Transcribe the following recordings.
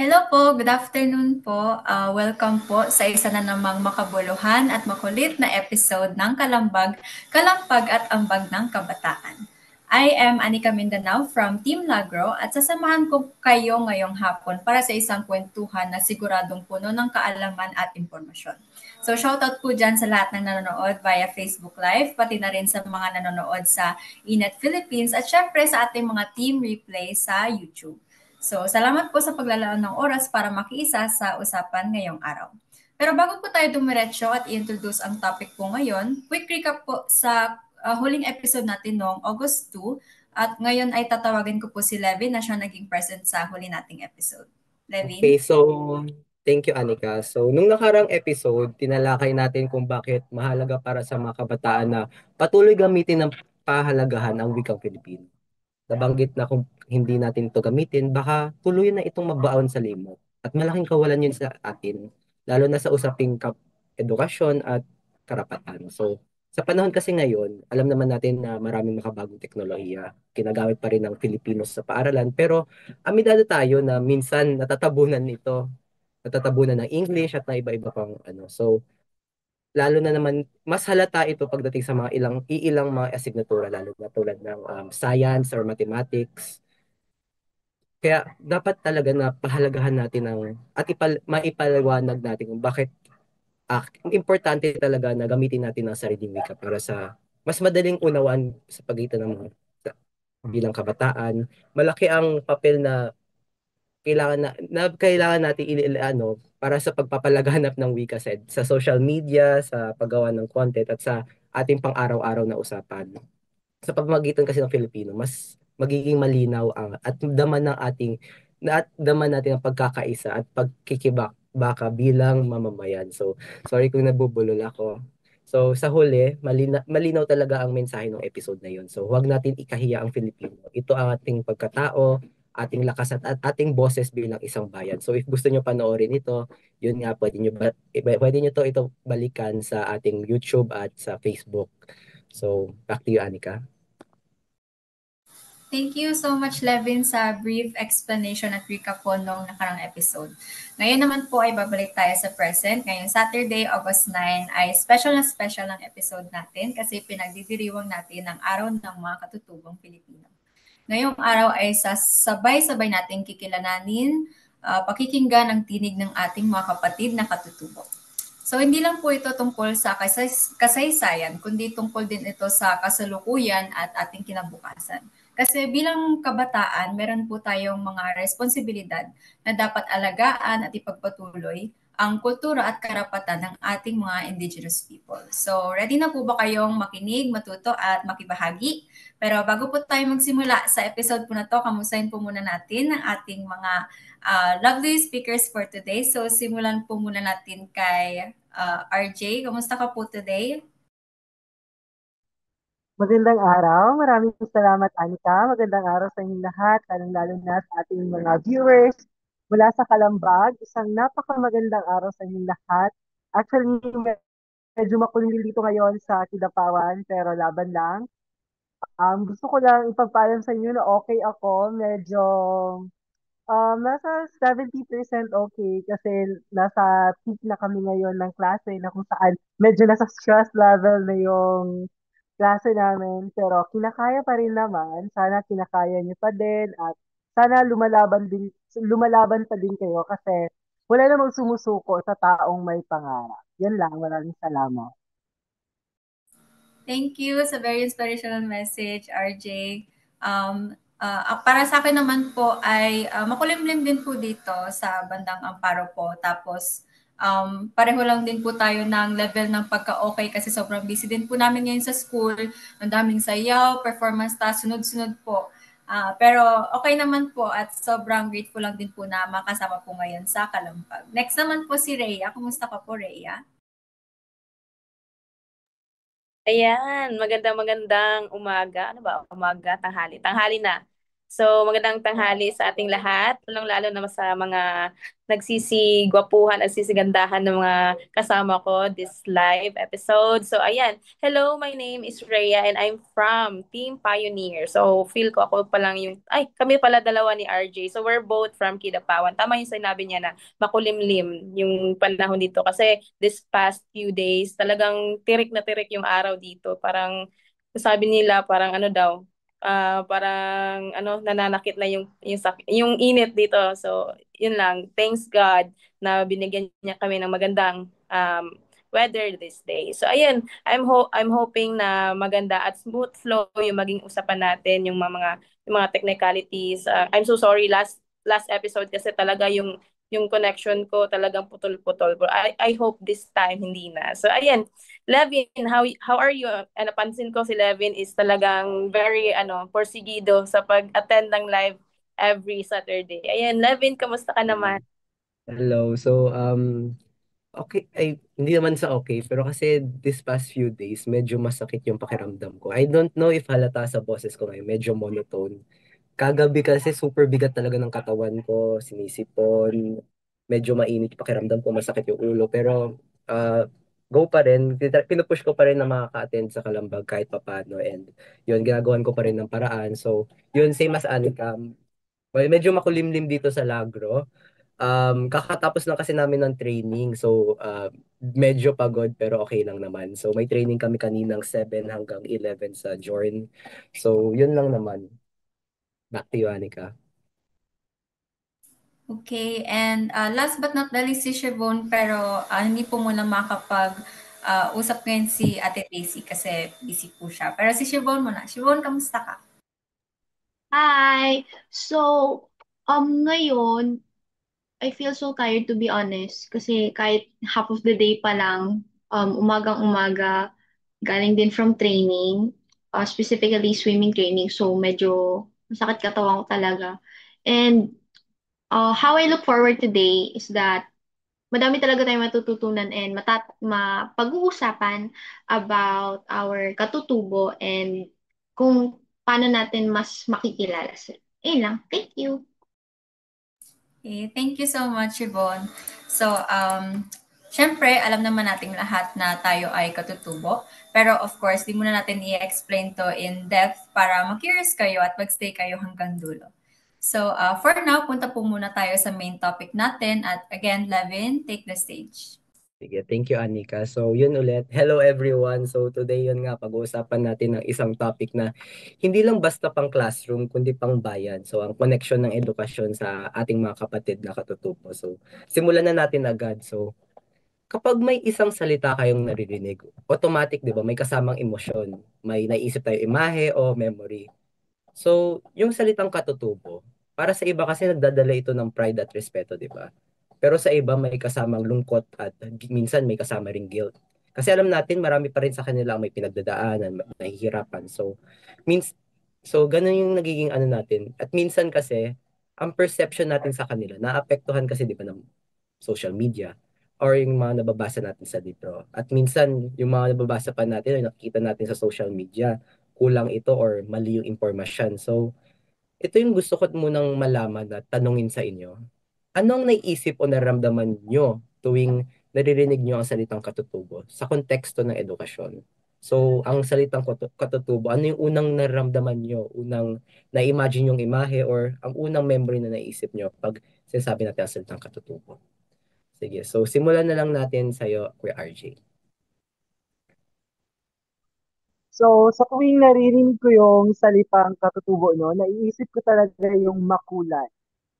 Hello po, good afternoon po. Welcome po sa isa na namang makabuluhan at makulit na episode ng Kalambag, Kalampag at Ambag ng Kabataan. I am Anika Mindanao from Team Lagro at sasamahan ko kayo ngayong hapon para sa isang kwentuhan na siguradong puno ng kaalaman at impormasyon. So shoutout po dyan sa lahat ng nanonood via Facebook Live, pati na rin sa mga nanonood sa Inet Philippines at syempre sa ating mga team replay sa YouTube. So, salamat po sa paglalaan ng oras para makiisa sa usapan ngayong araw. Pero bago po tayo dumiretso at i-introduce ang topic po ngayon, quick recap po sa huling episode natin noong August 2 at ngayon ay tatawagin ko po si Levin na siya naging present sa huli nating episode. Levin? Okay, so thank you, Anika. So, nung nakarang episode, tinalakay natin kung bakit mahalaga para sa mga kabataan na patuloy gamitin ng pahalagahan ang wikang Pilipino. Nabanggit na kung hindi natin ito gamitin, baka tuloy na itong mabaon sa limot. At malaking kawalan yun sa atin, lalo na sa usaping edukasyon at karapatan. So, sa panahon kasi ngayon, alam naman natin na maraming makabagong teknolohiya, ginagamit pa rin ng Filipinos sa paaralan, pero amidado tayo na minsan natatabunan ng English at na iba-iba pang ano. So, lalo na naman mas halata ito pagdating sa mga iilang mga asignatura lalo na tulad ng science or mathematics. Kaya dapat talaga na pahalagahan natin at maipaliwanag natin kung bakit importante talaga na gamitin natin ang sariling wika para sa mas madaling unawaan sa pagitan ng mga bilang kabataan. Malaki ang papel na kailangan natin para sa pagpapalaganap ng wika sa social media, sa paggawa ng content at sa ating pang-araw-araw na usapan. Sa pamamagitan kasi ng Filipino, mas magiging malinaw at daman natin ang pagkakaisa at pagkikibaka bilang mamamayan. So, sorry kung nabubulol ako. So, sa huli, malinaw talaga ang mensahe ng episode na yun. So, huwag natin ikahiya ang Filipino. Ito ang ating pagkatao, ating lakas at ating boses bilang isang bayan. So, if gusto nyo panoorin ito, yun nga, pwede nyo ito balikan sa ating YouTube at sa Facebook. So, back to you, Anika. Thank you so much, Levin, sa brief explanation at recap po nung nakarang episode. Ngayon naman po ay babalik tayo sa present. Ngayong Saturday, August 9, ay special ang episode natin kasi pinagdidiriwang natin ang araw ng mga katutubong Pilipino. Ngayong araw ay sabay-sabay nating kikilalanin, pakikinggan ang tinig ng ating mga kapatid na katutubo. So hindi lang po ito tungkol sa kasaysayan, kundi tungkol din ito sa kasalukuyan at ating kinabukasan. Kasi bilang kabataan, meron po tayong mga responsibilidad na dapat alagaan at ipagpatuloy ang kultura at karapatan ng ating mga indigenous people. So, ready na po ba kayong makinig, matuto at makibahagi? Pero bago po tayo magsimula sa episode po na to, kamustahin po muna natin ang ating mga lovely speakers for today. So, simulan po muna natin kay RJ. Kamusta ka po today? Magandang araw. Maraming salamat, Anika. Magandang araw sa inyong lahat, lalong-lalo na sa ating mga viewers mula sa Kalambag. Isang napakamagandang araw sa inyong lahat. Actually, medyo makulimlim dito ngayon sa Kidapawan, pero laban lang. Gusto ko lang ipagpaalam sa inyo na okay ako. Medyo nasa 70% okay kasi nasa peak na kami ngayon ng klase na kung saan medyo nasa stress level na yung klase namin, pero kinakaya pa rin naman. Sana kinakaya niyo pa din at sana lumalaban pa din kayo kasi wala namang sumusuko sa taong may pangarap. Yan lang, maraming salamat. Thank you sa very inspirational message, RJ. Para sa akin naman po ay makulimlim din po dito sa bandang Amparo po. Tapos pareho lang din po tayo ng level ng pagka-okay kasi sobrang busy din po namin ngayon sa school. Ang daming sayaw, performance task, sunod-sunod po. Pero okay naman po at sobrang grateful lang din po na makasama po ngayon sa Kalampag. Next naman po si Rhea. Kumusta ka po, Rhea? Ayan, magandang magandang umaga. Ano ba? Umaga, tanghali. Tanghali na So, magandang tanghali sa ating lahat, lalong-lalo na sa mga nagsisigwapuhan at sisigandahan ng mga kasama ko this live episode. So, ayan. Hello, my name is Rhea and I'm from Team Pioneer. So, feel ko ako pa lang kami pala dalawa ni RJ. So, we're both from Kidapawan. Tama yung sinabi niya na makulimlim yung panahon dito kasi this past few days, talagang tirik na tirik yung araw dito. Parang, sabi nila, parang ano daw, parang nananakit na yung init dito. So, yun lang. Thanks God na binigyan niya kami ng magandang weather this day. So, ayun, I'm hoping na maganda at smooth flow yung maging usapan natin, yung mga technicalities. I'm so sorry last episode kasi talaga yung connection ko talagang putol-putol. But I hope this time hindi na. So, ayan, Levin, how are you? Napansin ko si Levin is talagang very porsigido sa pag-attend ng live every Saturday. Ayan, Levin, kamusta ka naman? Hello. So, okay, ay, hindi naman sa okay, pero kasi this past few days, medyo masakit yung pakiramdam ko. I don't know if halata sa boses ko ngayon, medyo monotone. Kagabi kasi super bigat talaga ng katawan ko, sinisipon, medyo mainit yung pakiramdam ko, masakit yung ulo, pero go pa rin, pinupush ko pa rin na makaka-attend sa Kalambag kahit papano, and yun, ginagawan ko pa rin ng paraan. So, yun, same as Anika, well, medyo makulimlim dito sa Lagro. Kakatapos lang kasi namin ng training. So, medyo pagod pero okay lang naman. So, may training kami kaninang 7 hanggang 11 sa Jorn. So, yun lang naman. Back to you, Anika. Okay, and last but not the least si Siobhan, pero hindi po muna makapag usap ngayon si Ate Daisy kasi busy po siya. Pero si Siobhan muna. Siobhan, kamusta ka? Hi! So, ngayon, I feel so tired to be honest. Kasi kahit half of the day pa lang, umagang-umaga, galing din from training, specifically swimming training. So, medyo masakit katawan ko talaga. And how I look forward today is that madami talaga tayong matututunan and mapag-uusapan about our katutubo and kung paano natin mas makikilala sila. Ayun lang. Thank you. Okay, thank you so much, Yvonne. So, syempre, alam naman nating lahat na tayo ay katutubo. Pero of course, di muna natin i-explain to in depth para ma-curious kayo at mag-stay kayo hanggang dulo. So, for now, punta po muna tayo sa main topic natin. At again, Levin, take the stage. Sige, thank you, Anika. So, yun ulit. Hello, everyone. So, today yun nga, pag-uusapan natin ng isang topic na hindi lang basta pang classroom, kundi pang bayan. So, ang connection ng edukasyon sa ating mga kapatid na katutubo. So, simulan na natin agad. So, kapag may isang salita kayong naririnig, automatic, di ba, may kasamang emosyon. May naisip tayo imahe o memory. So, yung salitang katutubo, para sa iba kasi nagdadala ito ng pride at respeto, di ba? Pero sa iba may kasamang lungkot at minsan may kasama ring guilt. Kasi alam natin marami pa rin sa kanila ang may pinagdadaanan, nahihirapan. So, means ganun yung nagiging ano natin. At minsan kasi ang perception natin sa kanila naapektuhan kasi di ba ng social media or yung mga nababasa natin sa libro. At minsan yung mga nababasa pa natin o nakikita natin sa social media, kulang ito or mali yung impormasyon. So, ito yung gusto ko munang malaman at tanungin sa inyo. Anong naiisip o nararamdaman nyo tuwing naririnig nyo ang salitang katutubo sa konteksto ng edukasyon? So, ang salitang katutubo, ano yung unang nararamdaman nyo? Unang na-imagine yung imahe or ang unang memory na naisip nyo pag sinasabi natin ang salitang katutubo? Sige, so simulan na lang natin sa'yo, Kuya RJ. So, sa tuwing naririnig ko yung salitang katutubo, no, naiisip ko talaga yung makulay.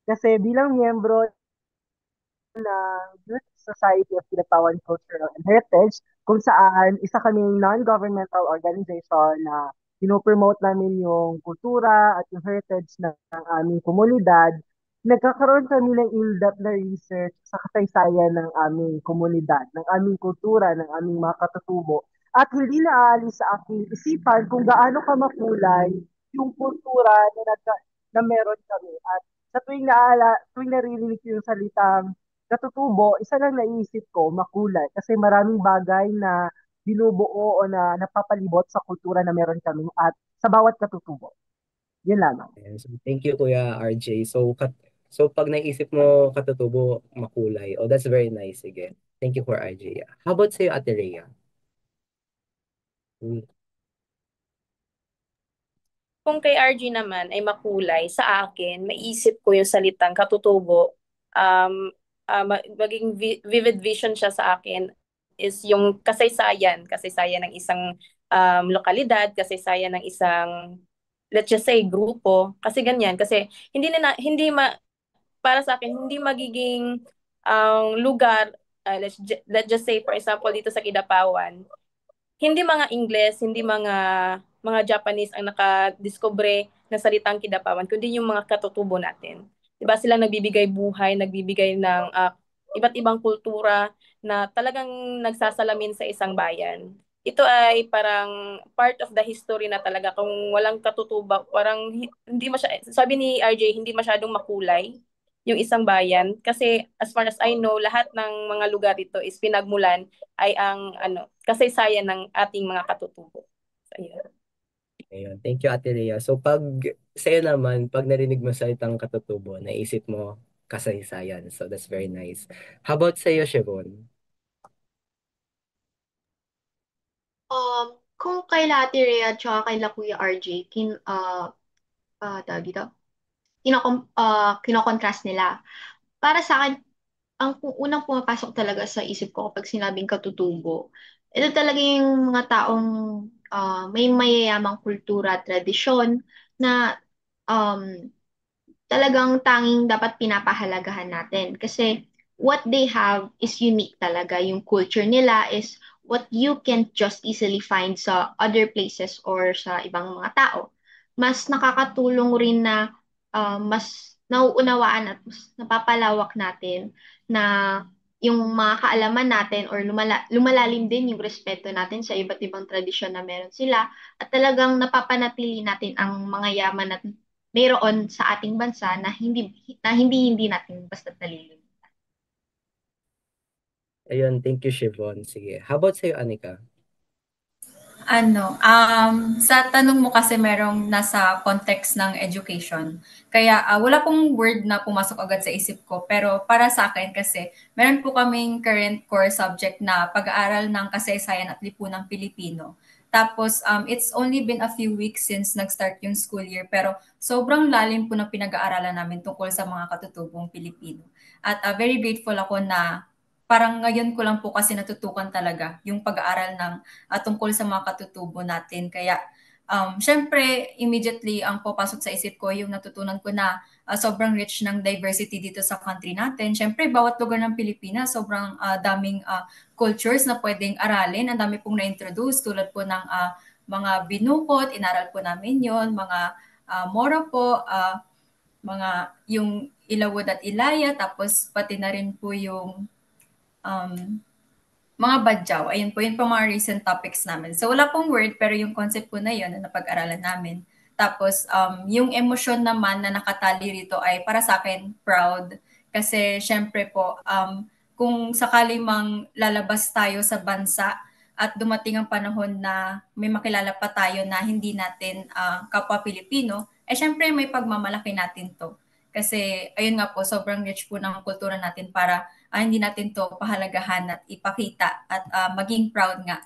Kasi bilang miyembro ng Youth Society of Kinatawan Cultural and Heritage, kung saan isa kaming non-governmental organization na pinopromote namin yung kultura at yung heritage ng aming komunidad, nagkakaroon kami ng in-depth na research sa kasaysayan ng aming komunidad, ng aming kultura, ng aming mga katutubo. At hindi na aalis sa aking isipan kung gaano ka makulay yung kultura na meron kami. At sa tuwing naririnig ko yung salitang katutubo, isa lang naisip ko, makulay. Kasi maraming bagay na binubuo o na napapalibot sa kultura na meron kami at sa bawat katutubo. Yun lamang. Ayan. So, thank you, Kuya RJ. So pag naisip mo katutubo, makulay. Oh, that's very nice. Sige. Thank you for RJ. How about sa'yo, Ate Rhea? Hmm. Kung kay RG naman ay makulay, sa akin, maisip ko yung salitang katutubo. Maging vivid vision siya sa akin is yung kasaysayan ng isang lokalidad, kasaysayan ng isang, let's just say, grupo. Kasi ganyan, kasi para sa akin, hindi magiging ang lugar, let's just say, for example, dito sa Kidapawan, hindi mga Ingles, hindi mga Japanese ang nakadiskubre ng salitang Kidapawan, kundi yung mga katutubo natin. 'Di ba sila nagbibigay buhay, nagbibigay ng iba't ibang kultura na talagang nagsasalamin sa isang bayan. Ito ay parang part of the history na talaga. Kung walang katutubo, parang hindi sabi ni RJ, hindi masyadong makulay yung isang bayan kasi as far as I know, lahat ng mga lugar dito is pinagmulan ay ang kasaysayan ng ating mga katutubo. So, ayun. Ayun. Thank you, Ate Rhea. So pag sa'yo naman, pag narinig mo salitang katutubo, naisip mo kasaysayan. So that's very nice. How about sa'yo, Siobhan? Kung kay Ate Rhea at saka kay Kuya RJ, tawag dito, kinokontrast nila. Para sa akin, ang unang pumapasok talaga sa isip ko kapag sinabing katutubo, ito talaga yung mga taong may mayayamang kultura at tradisyon na um, talagang tanging dapat pinapahalagahan natin. Kasi what they have is unique talaga. Yung culture nila is what you can just easily find sa other places or sa ibang mga tao. Mas nakakatulong rin na mas nauunawaan at mas napapalawak natin na yung mga kaalaman natin or lumalalim din yung respeto natin sa iba't ibang tradisyon na meron sila at talagang napapanatili natin ang mga yaman at mayroon sa ating bansa na hindi natin basta nalilimutan. Ayun, thank you, Siobhan. Sige. How about sa'yo, Anika? Sa tanong mo kasi merong nasa context ng education. Kaya wala pong word na pumasok agad sa isip ko. Pero para sa akin kasi, meron po kaming current core subject na pag-aaral ng kasaysayan at lipunang Pilipino. Tapos, it's only been a few weeks since nag-start yung school year. Pero sobrang lalim po ng pinag-aaralan namin tungkol sa mga katutubong Pilipino. At very grateful ako na parang ngayon ko lang po kasi natutukan talaga yung pag-aaral ng tungkol sa mga katutubo natin. Kaya, syempre, immediately ang papasok sa isip ko yung natutunan ko na sobrang rich ng diversity dito sa country natin. Syempre, bawat lugar ng Pilipinas, sobrang daming cultures na pwedeng aralin. Ang dami pong na-introduce tulad po ng mga binukot, inaral po namin yon, mga mora po, mga yung Ilawod at Ilaya, tapos pati na rin po yung um, mga badyaw. Ayun po, yun po mga recent topics namin. So wala pong word, pero yung concept po na yun na napag-aralan namin. Tapos yung emosyon naman na nakatali rito ay para sa akin proud. Kasi syempre po, kung sakali mang lalabas tayo sa bansa at dumating ang panahon na may makilala pa tayo na hindi natin kapwa Pilipino, eh syempre may pagmamalaki natin to. Kasi ayun nga po, sobrang rich po ng kultura natin para hindi natin to pahalagahan at ipakita at maging proud nga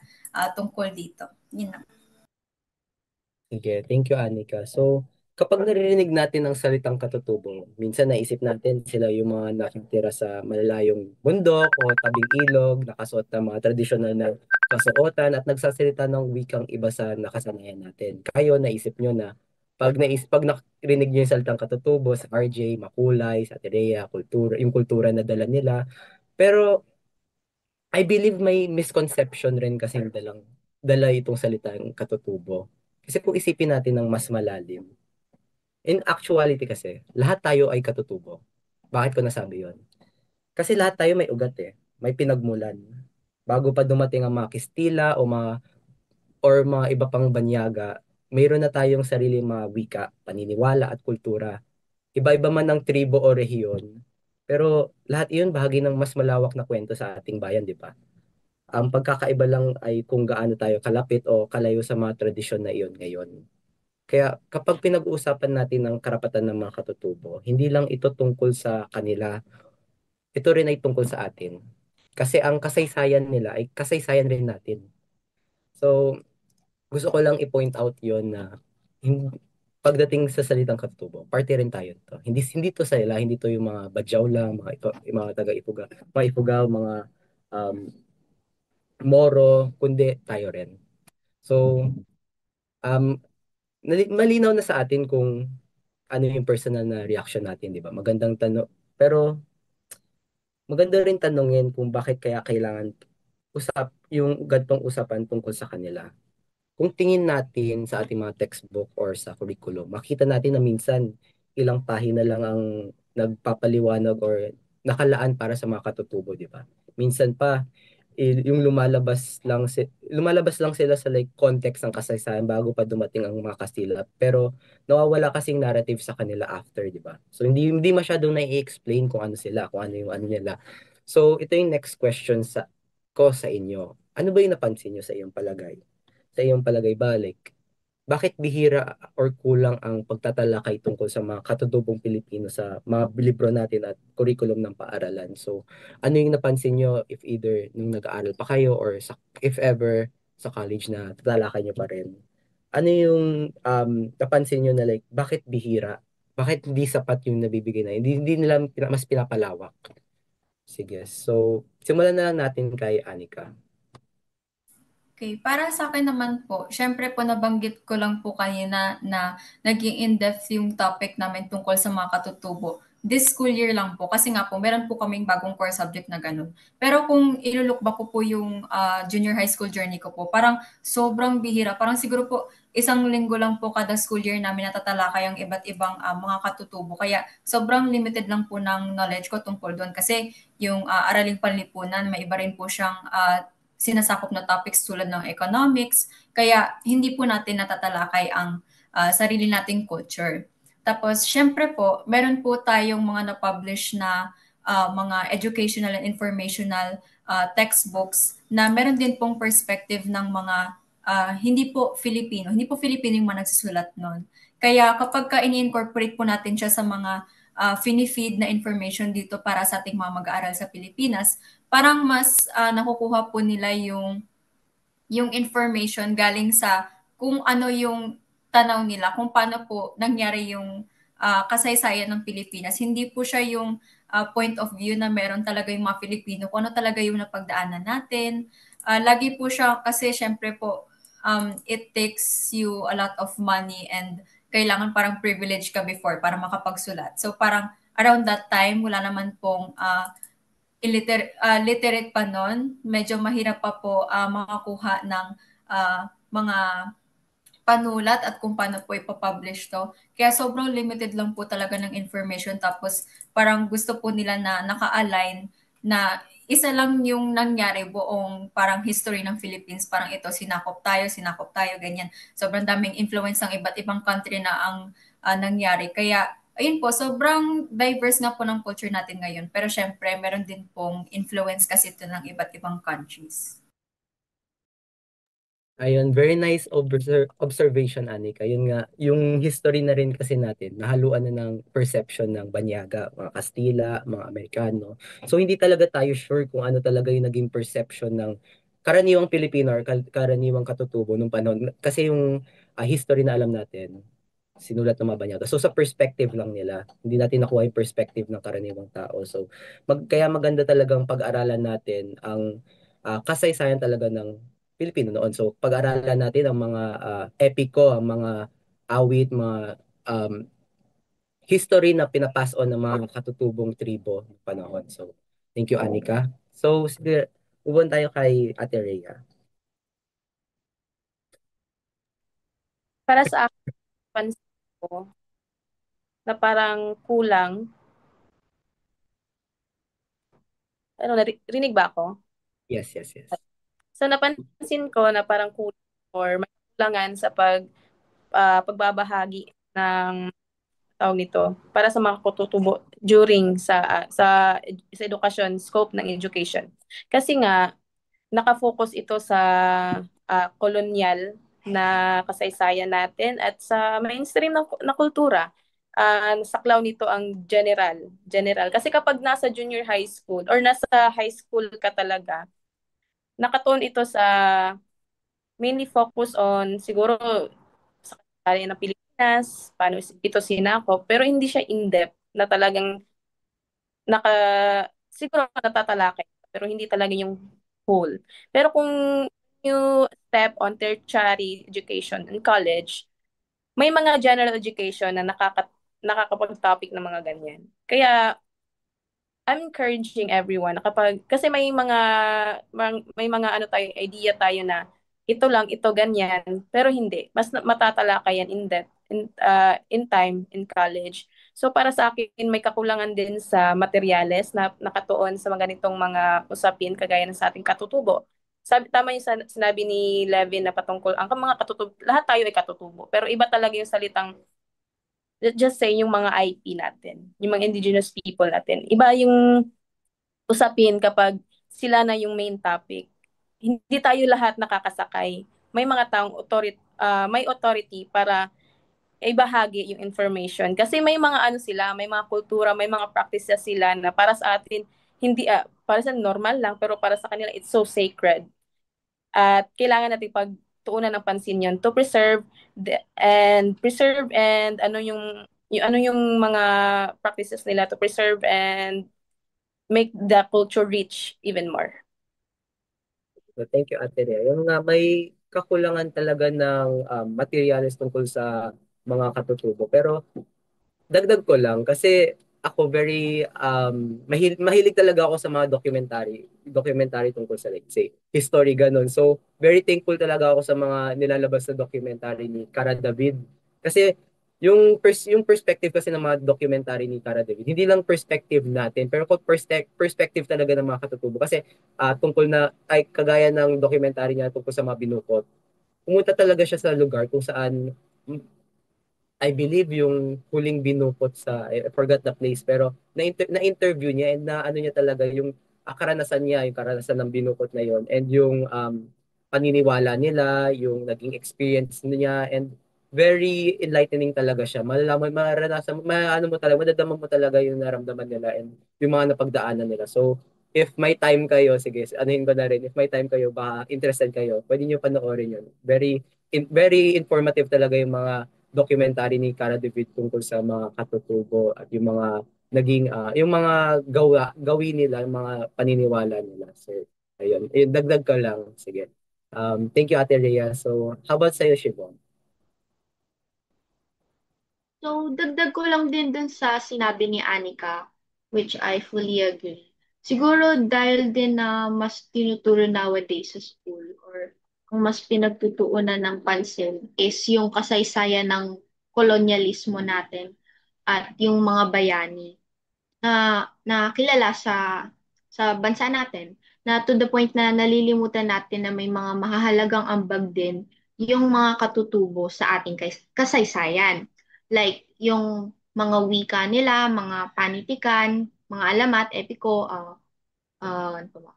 tungkol dito. Yun lang. Sige, thank you, Anika. So, kapag naririnig natin ang salitang katutubo, minsan naisip natin sila yung mga nakitira sa malalayong bundok o tabing ilog, nakasuot ng mga tradisyonal na kasuotan at nagsasalita ng wikang iba sa nakasanayan natin. Kayo, naisip nyo na pag narinig nyo yung salitang katutubo sa RJ, makulay, sa Atenea, kultura, yung kultura na dala nila. Pero I believe may misconception rin kasi dala itong salitang katutubo. Kasi kung isipin natin ng mas malalim, in actuality kasi, lahat tayo ay katutubo. Bakit ko nasabi yon? Kasi lahat tayo may ugat eh. May pinagmulan. Bago pa dumating ang mga Kastila or mga iba pang banyaga, mayroon na tayong sarili mga wika, paniniwala at kultura. Iba-iba man ang tribo o rehiyon, pero lahat iyon bahagi ng mas malawak na kwento sa ating bayan, di ba? Ang pagkakaiba lang ay kung gaano tayo kalapit o kalayo sa mga tradisyon na iyon ngayon. Kaya kapag pinag-uusapan natin ang karapatan ng mga katutubo, hindi lang ito tungkol sa kanila, ito rin ay tungkol sa atin. Kasi ang kasaysayan nila ay kasaysayan rin natin. So, gusto ko lang i-point out yon na pagdating sa salitang katutubo, parte rin tayo to. Hindi to sila, hindi to yung mga badyaw lang, yung mga taga-Ipuga, mga Ifugao, mga um, Moro, kundi tayo rin. So, um, malinaw na sa atin kung ano yung personal na reaction natin, di ba? Magandang tanong. Pero maganda rin tanungin kung bakit kaya kailangan yung gantong usapan tungkol sa kanila. Kung tingin natin sa ating mga textbook or sa curriculum, makita natin na minsan ilang pahina lang ang nagpapaliwanag or nakalaan para sa mga katutubo, di ba? Minsan pa yung lumalabas lang sila sa like context ng kasaysayan bago pa dumating ang mga Kastila, pero nawawala kasing narrative sa kanila after, di ba? So hindi masyadong na-explain kung ano sila, kung ano yung ano nila. So ito yung next question sa inyo. Ano ba yung napansin nyo sa iyong palagay ba, like, bakit bihira or kulang ang pagtatalakay tungkol sa mga katutubong Pilipino sa mga libro natin at curriculum ng paaralan? So, ano yung napansin nyo if either nung nag-aaral pa kayo or if ever sa college na tatalakay nyo pa rin? Ano yung napansin nyo na like, bakit bihira? Bakit hindi sapat yung nabibigay na? Hindi nila mas pinapalawak? Sige, so simulan na lang natin kay Anika. Okay, para sa akin naman po, syempre po nabanggit ko lang po kanina na naging in-depth yung topic namin tungkol sa mga katutubo. This school year lang po, kasi nga po, meron po kaming bagong core subject na ganun. Pero kung iluluk ba ko po yung junior high school journey ko po, parang sobrang bihira. Parang siguro po, isang linggo lang po kada school year namin natatalakay ang iba't ibang mga katutubo. Kaya sobrang limited lang po ng knowledge ko tungkol doon. Kasi yung araling panlipunan, may iba rin po siyang sinasakop na topics tulad ng economics, kaya hindi po natin natatalakay ang sarili nating culture. Tapos, syempre po, meron po tayong mga na-publish na mga educational and informational textbooks na meron din pong perspective ng mga hindi po Filipino yung mga nagsusulat nun. Kaya kapag ka ini-incorporate po natin siya sa mga finifeed na information dito para sa ating mga mag-aaral sa Pilipinas, parang mas nakukuha po nila yung information galing sa kung ano yung tanaw nila, kung paano po nangyari yung kasaysayan ng Pilipinas. Hindi po siya yung point of view na meron talaga yung mga Filipino, kung ano talaga yung napagdaanan natin. Lagi po siya, kasi syempre po, it takes you a lot of money and kailangan parang privilege ka before para makapagsulat. So parang around that time, wala naman pong literate pa noon, medyo mahirap pa po makakuha ng mga panulat at kung paano po ipapublish to. Kaya sobrang limited lang po talaga ng information, tapos parang gusto po nila na naka-align na isa lang yung nangyari buong parang history ng Philippines. Parang ito, sinakop tayo, ganyan. Sobrang daming influence ng iba't ibang country na ang nangyari. Kaya ayun po, sobrang diverse nga po ng culture natin ngayon. Pero syempre, meron din pong influence kasi ito ng iba't ibang countries. Ayun, very nice observation, Anika. Yun nga, yung history na rin kasi natin, nahaluan na ng perception ng Banyaga, mga Kastila, mga Amerikano. So, hindi talaga tayo sure kung ano talaga yung naging perception ng karaniwang Pilipino or karaniwang katutubo nung panahon. Kasi yung history na alam natin, sinulat ng mga Banyaga. So, sa perspective lang nila, hindi natin nakuha yung perspective ng karaniwang tao. So, kaya maganda talagang pag-aralan natin ang kasaysayan talaga ng Pilipino noon. So, pag-aralan natin ang mga epiko, ang mga awit, mga history na pinapass on ng mga katutubong tribo ng panahon. So, thank you, Anika. So, sige, move tayo kay Ate Rhea. Para sa akin, pansin ko na parang kulang. Ano, rinig ba ako? Yes, yes, yes. So napansin ko na parang kulang or may kulangan sa pagbabahagi ng tawag nito para sa mga kututubo during sa education scope ng education. Kasi nga nakafocus ito sa colonial na kasaysayan natin at sa mainstream na kultura. Saklaw nito ang general. Kasi kapag nasa junior high school or nasa high school ka talaga, nakatuon ito sa mainly focus on siguro sa kalye ng Pilipinas, paano ito sinakop, pero hindi siya in-depth na talagang naka, siguro natatalakay, pero hindi talaga yung whole. Pero kung you step on tertiary education in college, may mga general education na nakakapag-topic ng mga ganyan. Kaya I'm encouraging everyone na kapag kasi may mga ano tayo idea tayo na ito lang ito ganyan pero hindi mas matatalakayan in depth in time in college. So para sa akin may kakulangan din sa materyales na nakatuon sa mga ganitong mga usapin kagaya ng sa ating katutubo. Tama yung sinabi ni Levin na patungkol ang mga katutubo, lahat tayo ay katutubo pero iba talaga yung salitang let's just say yung mga IP natin, yung mga indigenous people natin. Iba yung usapin kapag sila na yung main topic. Hindi tayo lahat nakakasakay. May mga taong may authority para ibahagi yung information. Kasi may mga ano sila, may mga kultura, may mga practices sila na para sa atin, hindi, para sa normal lang, pero para sa kanila, it's so sacred. At kailangan natin pagtuunan ng pansin yun to preserve and ano yung mga practices nila to preserve and make the culture rich even more. So, thank you, Ate Rhea. Yung nga, may kakulangan talaga ng materials tungkol sa mga katutubo. Pero dagdag ko lang kasi ako very mahilig talaga ako sa mga documentary tungkol sa like say history ganun. So very thankful talaga ako sa mga nilalabas na documentary ni Cara David kasi yung perspective kasi ng mga documentary ni Cara David hindi lang perspective natin pero kung perspective talaga ng mga katutubo kasi tungkol na ay kagaya ng documentary niya tungkol sa mga binukot, pumunta talaga siya sa lugar kung saan I believe yung huling binukot sa I forgot the place pero na-interview niya and na ano niya talaga yung karanasan niya, yung karanasan ng binukot na yon and yung paniniwala nila, yung naging experience niya and very enlightening talaga siya. Malalaman, maranasan, ano mo talaga, madadama mo talaga yung naramdaman nila and yung mga napagdaanan nila. So, if may time kayo, sige, anuhin ko na rin, if may time kayo, baka interested kayo, pwede nyo panoorin yun. Very informative talaga yung mga documentary ni Cara David tungkol sa mga katutubo at yung mga yung mga gawin nila, yung mga paniniwala nila. So, ayun. Dagdag ko lang. Sige. Thank you, Ate Rhea. So, how about sa'yo, Shibon? So, dagdag ko lang din dun sa sinabi ni Anika, which I fully agree. Siguro dahil din na mas tinuturo nowadays sa school or kung mas pinagtutuunan ng pansin is yung kasaysayan ng kolonyalismo natin at yung mga bayani na kilala sa bansa natin na to the point na nalilimutan natin na may mga mahahalagang ambag din yung mga katutubo sa ating kasaysayan. Like yung mga wika nila, mga panitikan, mga alamat, epiko, ano pa ba?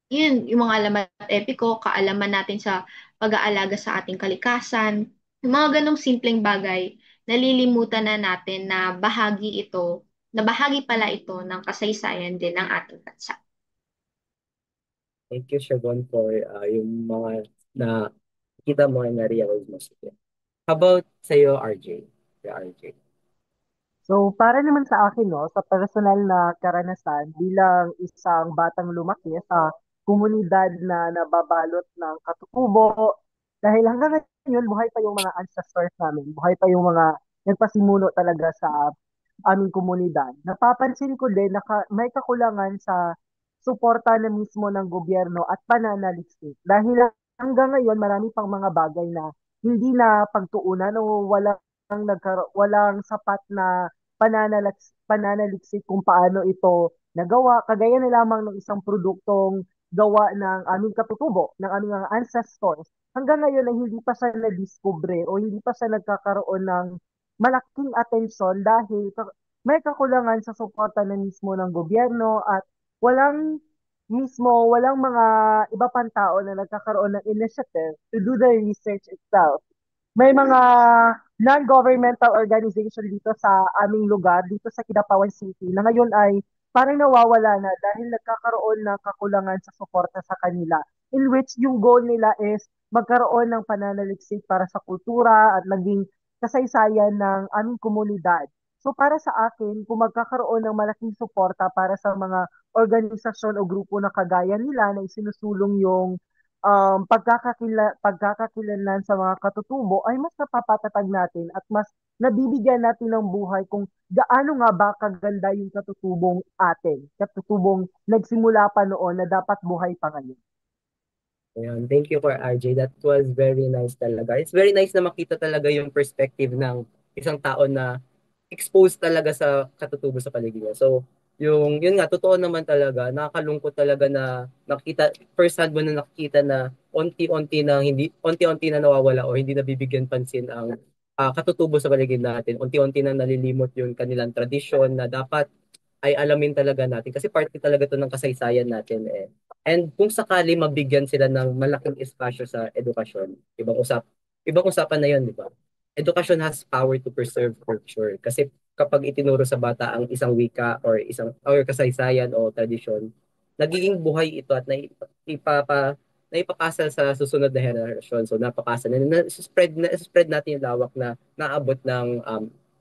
Yun, yung mga alamat epiko, kaalaman natin sa pag-aalaga sa ating kalikasan, yung mga ganong simpleng bagay, nalilimutan na natin na bahagi pala ito ng kasaysayan din ng ating bansa. Thank you, Shibon, for yung mga na kita mo na realize mo. Sige. How about sa'yo, RJ? Yeah, RJ. So, para naman sa akin, no, sa personal na karanasan, bilang isang batang lumaki sa komunidad na nababalot ng katutubo, dahil hanggang ngayon, buhay pa yung mga ancestors namin, buhay pa yung mga nagpasimuno talaga sa aming komunidad. Napapansin ko din na may kakulangan sa suporta na mismo ng gobyerno at pananaliksik. Dahil hanggang ngayon, marami pang mga bagay na hindi na pagtuunan o walang sapat na pananaliksik kung paano ito nagawa. Kagaya na lamang ng isang produktong gawa ng aming katutubo, ng aming mga ancestors. Hanggang ngayon ay hindi pa siya na-discover o hindi pa siya nagkakaroon ng malaking atensyon dahil may kakulangan sa suporta na mismo ng gobyerno at walang mismo walang mga iba pang tao na nagkakaroon ng initiative to do the research itself. May mga non-governmental organization dito sa aming lugar, dito sa Kidapawan City, na ngayon ay parang nawawala na dahil nagkakaroon ng kakulangan sa suporta sa kanila. In which yung goal nila is magkaroon ng pananaliksik para sa kultura at naging kasaysayan ng aming komunidad. So para sa akin, kung magkakaroon ng malaking suporta para sa mga organisasyon o grupo na kagaya nila na isinusulong yung pagkakakilanlan sa mga katutubo ay mas napapatatag natin at mas nabibigyan natin ng buhay kung gaano nga ba kaganda yung katutubong atin, katutubong nagsimula pa noon na dapat buhay pa ngayon. Ayan, thank you for RJ. That was very nice talaga. It's very nice na makita talaga yung perspective ng isang tao na exposed talaga sa katutubo sa paligid niya. So, yun nga, totoo naman talaga, nakakalungkot talaga na nakita, first hand mo na nakikita na unti-unti na nawawala o hindi nabibigyan pansin ang katutubo sa paligid natin. Unti-unti na nalilimot yung kanilang tradisyon na dapat ay alamin talaga natin kasi parte talaga to ng kasaysayan natin eh. And kung sakali mabigyan sila ng malaking espasyo sa edukasyon, ibang usapan na 'yon, di ba? Education has power to preserve culture kasi kapag itinuro sa bata ang isang wika or kasaysayan o tradisyon, nagiging buhay ito at naipapasa sa susunod na henerasyon. So napapasa spread natin yung lawak na naabot ng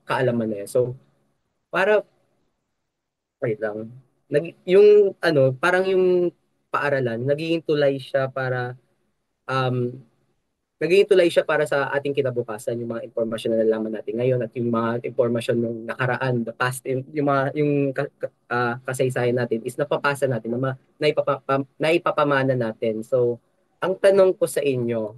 kaalaman na yun. So para wait lang. Yung ano, parang yung paaralan, um nagiging tulay siya para sa ating kinabukasan, yung mga impormasyon na nalaman natin ngayon at yung mga impormasyon ng nakaraan, the past, yung kasaysayan natin is napapasa natin, naipapamana natin. So, ang tanong ko sa inyo,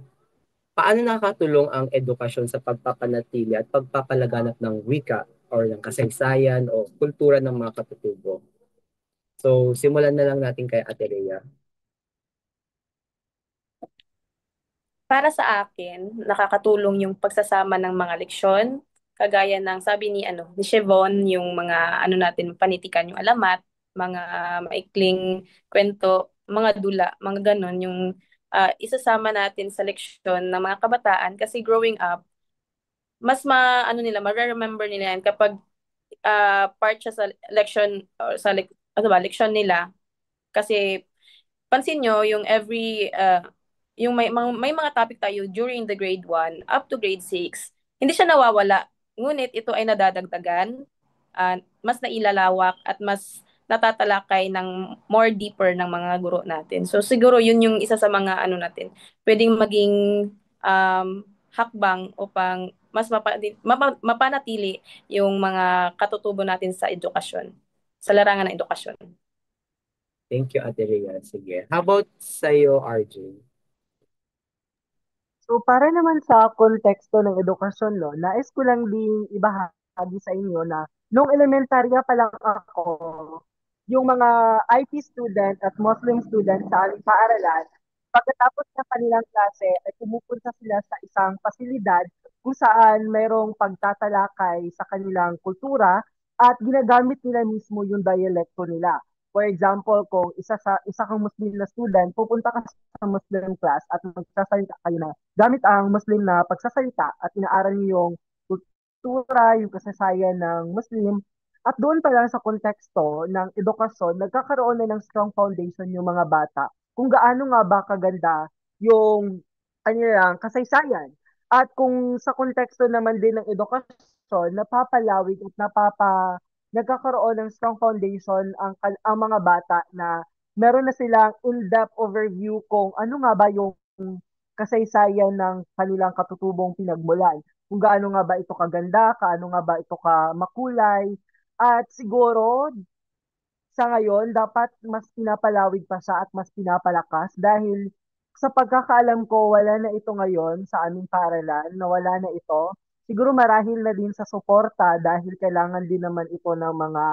paano nakakatulong ang edukasyon sa pagpapanatili at pagpapalaganap ng wika or ng kasaysayan o kultura ng mga katutubo? So, simulan na lang natin kay Ate Rhea. Para sa akin, nakakatulong yung pagsasama ng mga leksyon, kagaya ng sabi ni Chevon, yung mga ano natin panitikan yung alamat, mga maikling kwento, mga dula, mga ganun yung isasama natin sa leksyon ng mga kabataan kasi growing up, mas ma-remember nila yan kapag part siya sa leksyon or leksyon nila kasi pansin nyo, yung yung may mga topic tayo during the grade 1 up to grade 6, hindi siya nawawala. Ngunit ito ay nadadagdagan, mas nailalawak at mas natatalakay ng more deeper ng mga guro natin. So siguro yun yung isa sa mga pwedeng maging hakbang upang mas mapanatili yung mga katutubo natin sa edukasyon, sa larangan ng edukasyon. Thank you, Ate Rhea. Sige. How about sa'yo, RJ? So para naman sa konteksto ng edukasyon, no, nais ko lang ding ibahagi sa inyo na nung elementarya pa lang ako, yung mga IT student at Muslim student sa aming paaralan, pagkatapos ng kanilang klase ay pumupunta sila sa isang pasilidad kung saan mayroong pagtatalakay sa kanilang kultura at ginagamit nila mismo yung dialekto nila. For example, kung isa kang Muslim na student, pupunta ka sa Muslim class at magsasalita kayo na gamit ang Muslim na pagsasalita at inaaral niyo yung kultura, yung kasaysayan ng Muslim. At doon pa lang sa konteksto ng edukasyon, nagkakaroon na ng strong foundation yung mga bata kung gaano nga ba kaganda yung kanilang kasaysayan. At kung sa konteksto naman din ng edukasyon, napapalawig at nagkakaroon ng strong foundation ang mga bata na meron na silang in-depth overview kung ano nga ba yung kasaysayan ng kanilang katutubong pinagmulan. Kung gaano nga ba ito kaganda, kaano nga ba ito ka makulay, at siguro sa ngayon, dapat mas pinapalawig pa siya at mas pinapalakas dahil sa pagkakaalam ko, wala na ito ngayon sa aming paaralan, na wala na ito. Siguro marahil na din sa suporta dahil kailangan din naman ito ng mga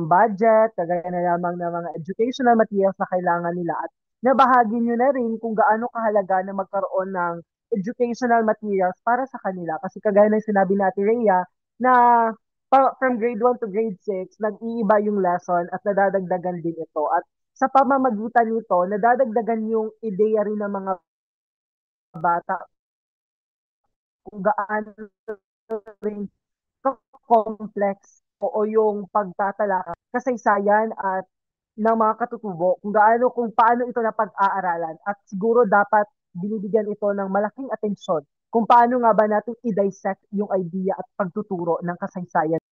budget, kagaya na lamang ng mga educational materials na kailangan nila. At nabahagi nyo na rin kung gaano kahalaga na magkaroon ng educational materials para sa kanila. Kasi kagaya ng sinabi natin, Rhea, na from grade 1 to grade 6, nag-iiba yung lesson at nadadagdagan din ito. At sa pamamagitan nito, nadadagdagan yung ideya rin ng mga bata kung gaano rin complex o yung pagtatalakay, kasaysayan at ng mga katutubo, kung paano ito napag-aaralan at siguro dapat binibigyan ito ng malaking atensyon kung paano nga ba natin i-dissect yung idea at pagtuturo ng kasaysayan.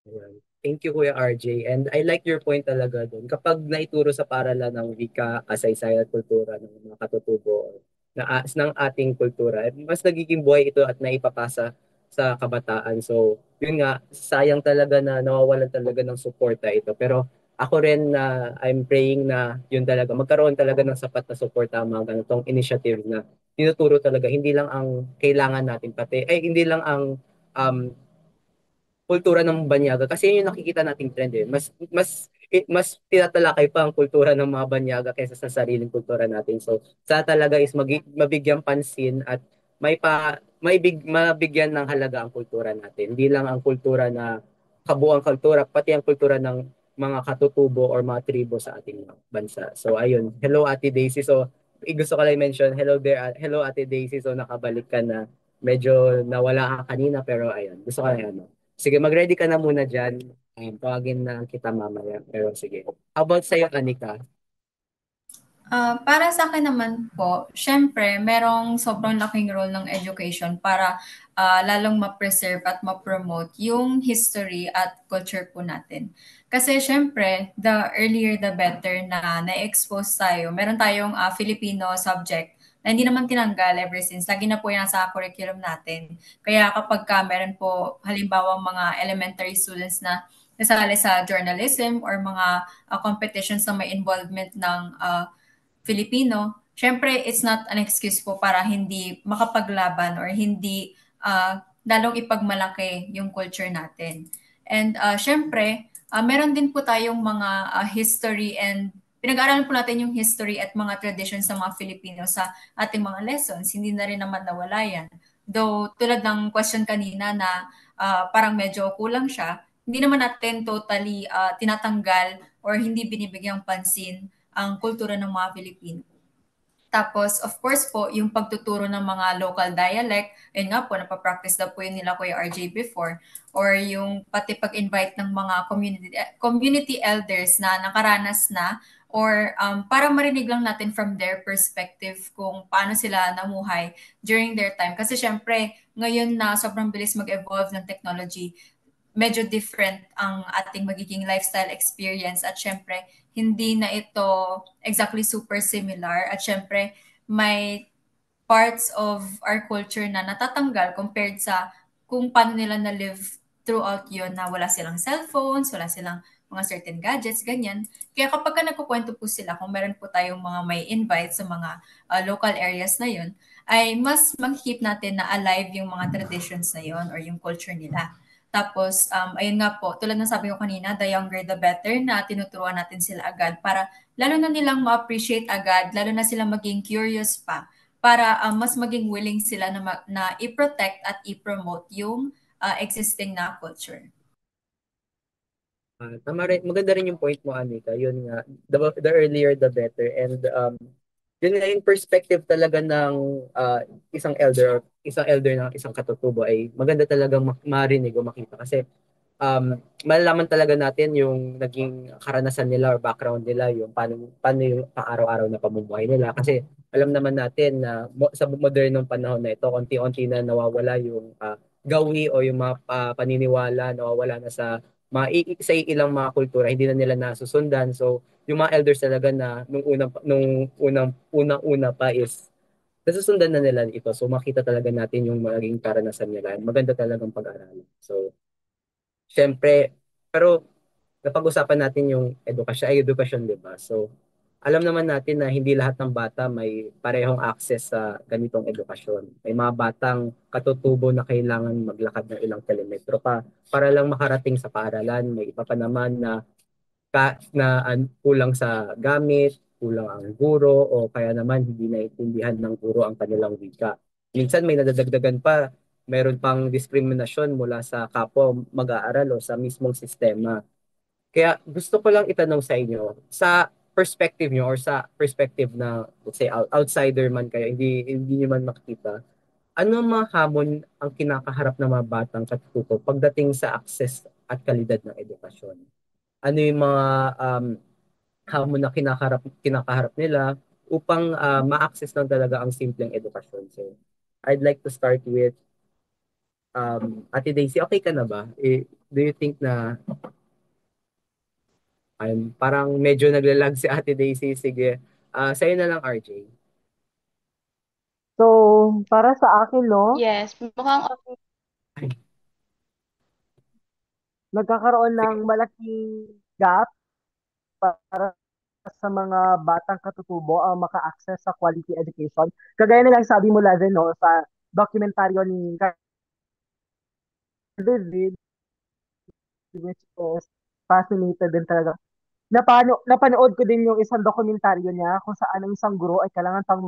Ayan. Thank you, Kuya RJ. And I like your point talaga doon. Kapag naituro sa paralan ng wika, kasaysayan at kultura ng mga katutubo ng ating kultura, mas nagiging buhay ito at naipapasa sa kabataan. So, yun nga, sayang talaga na nawawalan talaga ng suporta ito. Pero ako rin na I'm praying na yun talaga, magkaroon talaga ng sapat na suporta ang mga ganitong initiative na tinuturo talaga, hindi lang ang kailangan natin, pati, ay hindi lang ang um, kultura ng banyaga kasi yun yung nakikita nating trend eh. Mas tinatalakay pa ang kultura ng mga banyaga kaysa sa sariling kultura natin. So, sa talaga is mabigyan pansin at mabigyan ng halaga ang kultura natin. Hindi lang ang kultura na kabuang kultura, pati ang kultura ng mga katutubo or mga tribo sa ating bansa. So, ayun. Hello, Ate Daisy. So, gusto ko lang mention, hello there, hello Ate Daisy. So, nakabalik ka na. Medyo nawala ka kanina, pero ayun. Gusto ko lang ano. Sige, mag-ready ka na muna dyan. Tawagin na kita mamaya. Pero sige. How about sa'yo, Anika? Para sa akin naman po, siyempre merong sobrang laking role ng education para lalong ma-preserve at ma-promote yung history at culture po natin. Kasi siyempre, the earlier the better na na-expose tayo. Meron tayong Filipino subject na hindi naman tinanggal ever since. Lagi na po yan sa curriculum natin. Kaya kapag meron po halimbawa mga elementary students na nasali sa journalism or mga competitions na may involvement ng Filipino, syempre it's not an excuse po para hindi makapaglaban or hindi lalong ipagmalaki yung culture natin. And syempre, meron din po tayong mga history and pinag-aaralan po natin yung history at mga traditions ng mga Filipino sa ating mga lessons. Hindi na rin naman nawala yan. Though tulad ng question kanina na parang medyo kulang siya, hindi naman natin totally tinatanggal or hindi binibigyang pansin ang kultura ng mga Pilipino. Tapos, of course po, yung pagtuturo ng mga local dialect, ayun nga po, napapractice daw po yun nila Kuya RJ before, or yung pati pag-invite ng mga community elders na nakaranas na, or para marinig lang natin from their perspective kung paano sila namuhay during their time. Kasi syempre, ngayon na sobrang bilis mag-evolve ng technology, medyo different ang ating magiging lifestyle experience at syempre hindi na ito exactly super similar at syempre may parts of our culture na natatanggal compared sa kung paano nila na-live throughout yon na wala silang cellphones, wala silang mga certain gadgets, ganyan. Kaya kapag ka nagkukwento po sila, kung meron po tayong mga may invite sa mga local areas na yon, ay mas mag-keep natin na alive yung mga traditions na yon or yung culture nila. Tapos, ayun nga po, tulad ng sabi ko kanina, the younger the better na tinuturuan natin sila agad para lalo na nilang ma-appreciate agad, lalo na sila maging curious pa para mas maging willing sila na i-protect at i-promote yung existing na culture. Tama rin, maganda rin yung point mo, Anika. Yun nga, the earlier the better. And yun nga yung perspective talaga ng isang elder ng isang katutubo ay maganda talagang marinig o makita. Kasi malalaman talaga natin yung naging karanasan nila or background nila, yung paano yung pang-araw-araw na pamumuhay nila. Kasi alam naman natin na sa modernong panahon na ito, konti-unti na nawawala yung gawi o yung mga paniniwala, nawawala na sa ilang mga kultura, hindi na nila nasusundan. So, yung mga elders talaga na unang-una pa is nasusundan na nila ito. So, makita talaga natin yung maging karanasan nila. Maganda talagang pag-aralan. So, syempre, pero napag-usapan natin yung edukasyon, di ba? So, alam naman natin na hindi lahat ng bata may parehong access sa ganitong edukasyon. May mga batang katutubo na kailangan maglakad ng ilang kilometro pa para lang makarating sa paaralan. May iba pa naman na kulang sa gamit, kulang ang guro, o kaya naman hindi naiintindihan ng guro ang kanilang wika. Minsan may nadadagdagan pa, meron pang diskriminasyon mula sa kapwa mag-aaral o sa mismong sistema. Kaya gusto ko lang itanong sa inyo, sa perspective nyo or sa perspective na, let's say, outsider man kayo, hindi nyo man makikita, ano ang mga hamon ang kinakaharap ng mga batang katututo pagdating sa access at kalidad ng edukasyon? Ano yung mga hamon na kinakaharap nila upang ma-access lang talaga ang simpleng edukasyon? So, I'd like to start with Ate Daisy. Okay ka na ba? Do you think na parang medyo naglalag si Ate Daisy? Sige. Sa'yo na lang, RJ. So, para sa akin, no, Yes, mukhang okay. Ay, nagkakaroon ng sige. malaking gap para sa mga batang katutubo ang maka-access sa quality education. Kagaya nilang sabi mo, Lazen, no, sa dokumentaryo ni David, which is fascinated din talaga. Napanood ko din yung isang dokumentaryo niya kung saan ang isang guro ay kailangan pang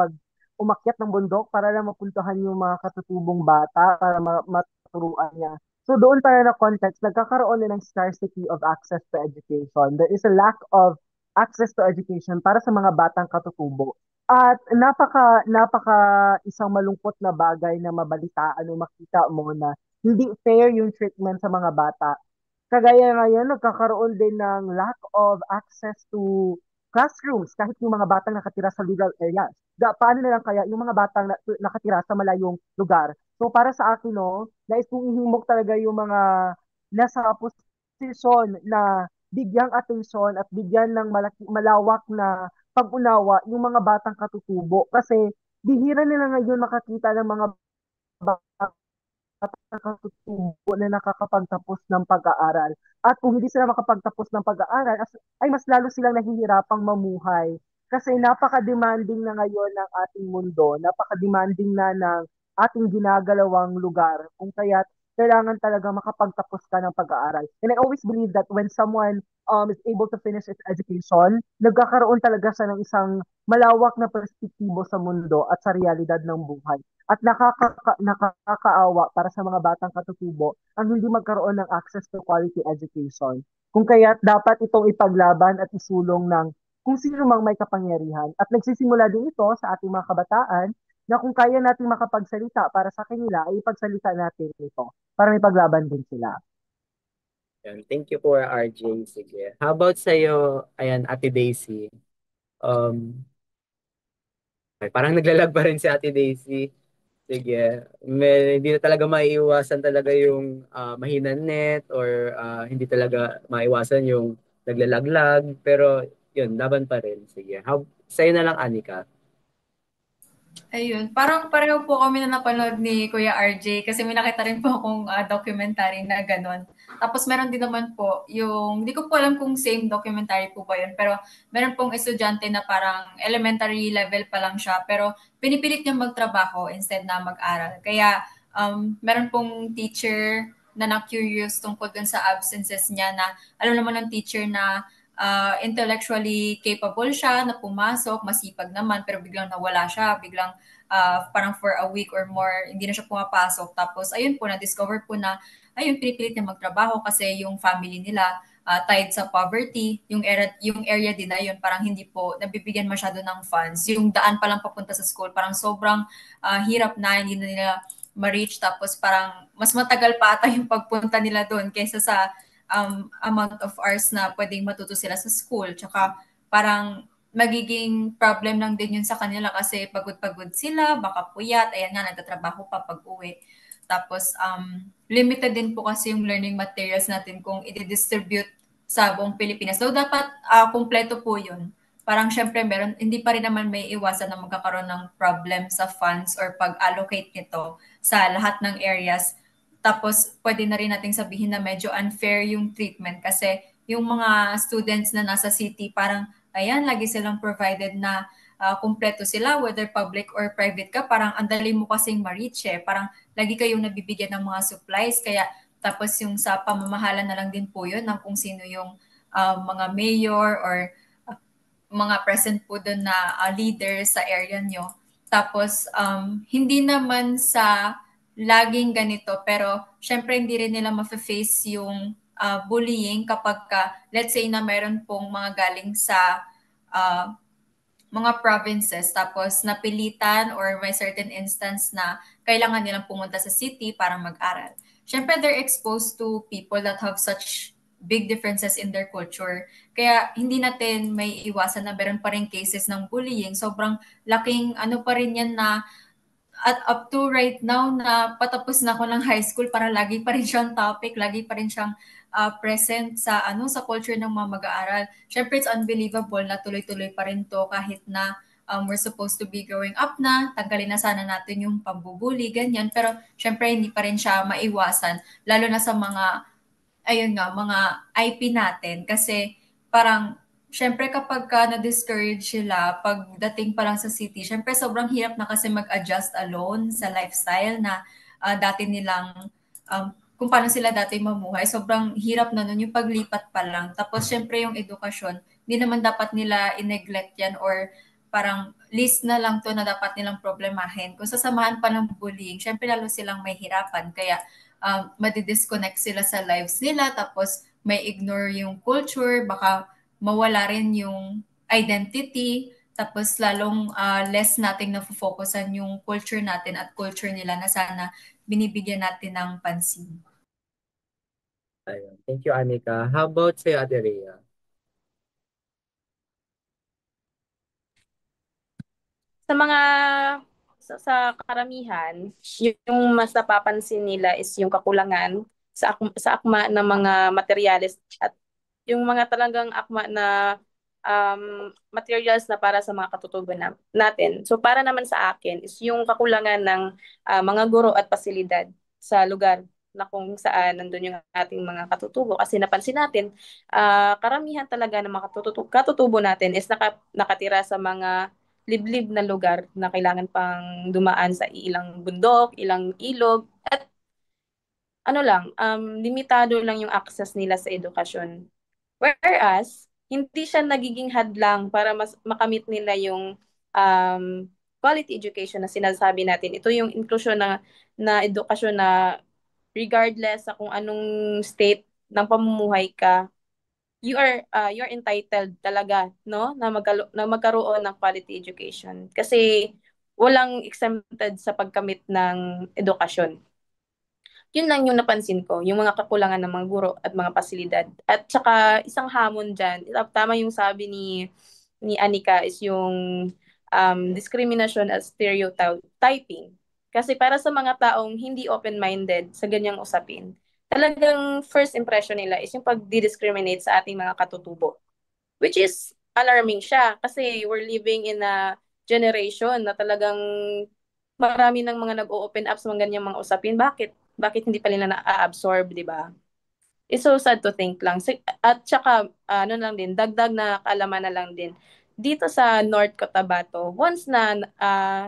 umakyat ng bundok para lang mapuntahan yung mga katutubong bata para maturuan niya. So doon para na context, nagkakaroon din ng scarcity of access to education. There is a lack of access to education para sa mga batang katutubo. At napaka isang malungkot na bagay na mabalitaan o makita mo na hindi fair yung treatment sa mga bata. Kagaya ngayon, nagkakaroon din ng lack of access to classrooms kahit yung mga batang nakatira sa rural areas. Paano na lang kaya yung mga batang nakatira sa malayong lugar? So para sa akin, no, nais kong ihimok talaga yung mga nasa posisyon na bigyang atensyon at bigyan ng malawak na pag-unawa yung mga batang katutubo. Kasi bihira nila ngayon makakita ng mga nakakatutubo na nakakapagtapos ng pag-aaral. At kung hindi sila makapagtapos ng pag-aaral, ay mas lalo silang nahihirapang mamuhay. Kasi napaka-demanding na ngayon ng ating mundo, napaka-demanding na ng ating ginagalawang lugar. Kung kaya kailangan talaga makapagtapos ka ng pag-aaral. And I always believe that when someone is able to finish its education, nagkakaroon talaga siya ng isang malawak na perspektibo sa mundo at sa realidad ng buhay. At nakakaawa para sa mga batang katutubo ang hindi magkaroon ng access to quality education. Kung kaya dapat itong ipaglaban at isulong ng kung sino mang may kapangyarihan. At nagsisimula din ito sa ating mga kabataan na kung kaya natin makapagsalita para sa kanila, ay ipagsalita natin ito para may paglaban din sila. Yan. Thank you for RJ. Sige. How about sa'yo, ayan, Ate Daisy? Um, parang naglalag pa rin si Ate Daisy. Sige. Hindi na talaga maiiwasan talaga yung mahinang net or hindi talaga maiwasan yung naglalaglag. Pero yun, laban pa rin. Sige. Sa'yo na lang, Anika. Ayun, parang pareho po kami na napanood ni Kuya RJ kasi may nakita rin po akong documentary na gano'n. Tapos meron din naman po yung, hindi ko po alam kung same documentary po ba yun, pero meron pong estudyante na parang elementary level pa lang siya, pero pinipilit niya magtrabaho instead na mag-aral. Kaya meron pong teacher na na-curious tungkol dun sa absences niya na alam naman ng teacher na intellectually capable siya na pumasok, masipag naman, pero biglang nawala siya, biglang parang for a week or more, hindi na siya pumapasok. Tapos, ayun po, na-discover po na, ayun, pinipilit niya magtrabaho kasi yung family nila tied sa poverty, yung area din na yun, parang hindi po nabibigyan masyado ng funds. Yung daan pa lang papunta sa school, parang sobrang hirap na, hindi na nila ma-reach. Tapos parang mas matagal pa ata yung pagpunta nila doon kaysa sa amount of hours na pwedeng matuto sila sa school. Tsaka parang magiging problem lang din yun sa kanila kasi pagod-pagod sila, baka puyat, ayan nga, nagtatrabaho pa pag uwi. Tapos, limited din po kasi yung learning materials natin kung i-distribute sa buong Pilipinas. So, dapat kumpleto po yun. Parang syempre, hindi pa rin naman may iwasan na magkakaroon ng problem sa funds or pag-allocate nito sa lahat ng areas. Tapos, pwede na rin nating sabihin na medyo unfair yung treatment kasi yung mga students na nasa city, parang, ayan, lagi silang provided na kumpleto sila, whether public or private ka, parang ang dali mo kasing ma-reach eh. Parang lagi kayong nabibigyan ng mga supplies, kaya tapos yung sa pamamahala na lang din po yun ng kung sino yung mga mayor or mga present po doon na leader sa area nyo. Tapos, hindi naman sa laging ganito, pero syempre hindi rin nila ma-face yung bullying kapag let's say na meron pong mga galing sa uh, mga provinces tapos napilitan or may certain instance na kailangan nilang pumunta sa city para mag-aral. Siyempre, they're exposed to people that have such big differences in their culture. Kaya hindi natin may iwasan na meron pa rin cases ng bullying. Sobrang laking ano pa rin yan na at up to right now na patapos na ako ng high school para lagi pa rin siyang topic, lagi pa rin siyang present sa sa culture ng mga mag-aaral. Syempre it's unbelievable na tuloy-tuloy pa rin to kahit na we're supposed to be growing up na, tanggalin na sana natin yung pambubuli, ganyan. Pero syempre hindi pa rin siya maiwasan, lalo na sa mga ayun nga, mga IP natin kasi parang syempre kapag na-discourage sila pagdating pa lang sa city, syempre sobrang hirap na kasi mag-adjust alone sa lifestyle na dati nilang kung paano sila dati mamuhay. Sobrang hirap na nun yung paglipat pa lang. Tapos syempre yung edukasyon, hindi naman dapat nila i-neglect yan or parang list na lang to na dapat nilang problemahin. Kung sasamahan pa ng bullying, syempre lalo silang may hirapan. Kaya madidisconnect sila sa lives nila, tapos may ignore yung culture, baka mawala rin yung identity, tapos lalong less nating nafofocusan yung culture natin at culture nila na sana binibigyan natin ng pansin. Ayun. Thank you, Anika. How about sa'yo, Ate Rhea? Sa mga sa karamihan, yung mas napapansin nila is yung kakulangan sa akma ng mga materyales at yung mga talagang akma na materials na para sa mga katutubo natin. So para naman sa akin is yung kakulangan ng mga guro at pasilidad sa lugar na kung saan nandun yung ating mga katutubo. Kasi napansin natin, karamihan talaga ng mga katutubo natin is nakatira sa mga liblib na lugar na kailangan pang dumaan sa ilang bundok, ilang ilog, at ano lang, limitado lang yung access nila sa edukasyon. Whereas, hindi siya nagiging hadlang para makamit nila yung um, quality education na sinasabi natin. Ito yung inclusion na edukasyon na regardless sa kung anong state ng pamumuhay ka, you're entitled talaga no na magkaroon ng quality education kasi walang exempted sa pagkamit ng edukasyon. Yun lang yung napansin ko, yung mga kakulangan ng mga guro at mga pasilidad. At saka isang hamon dyan, tama yung sabi ni Anika is yung discrimination at stereotyping. Kasi para sa mga taong hindi open-minded sa ganyang usapin, talagang first impression nila is yung pag-discriminate sa ating mga katutubo. Which is alarming siya kasi we're living in a generation na talagang marami ng mga nag-o-open up sa mga ganyang mga usapin. Bakit? Bakit hindi pa nila na-absorb, di ba? It's so sad to think lang. At saka, ano lang din, dagdag na kaalaman na lang din. Dito sa North Cotabato, once na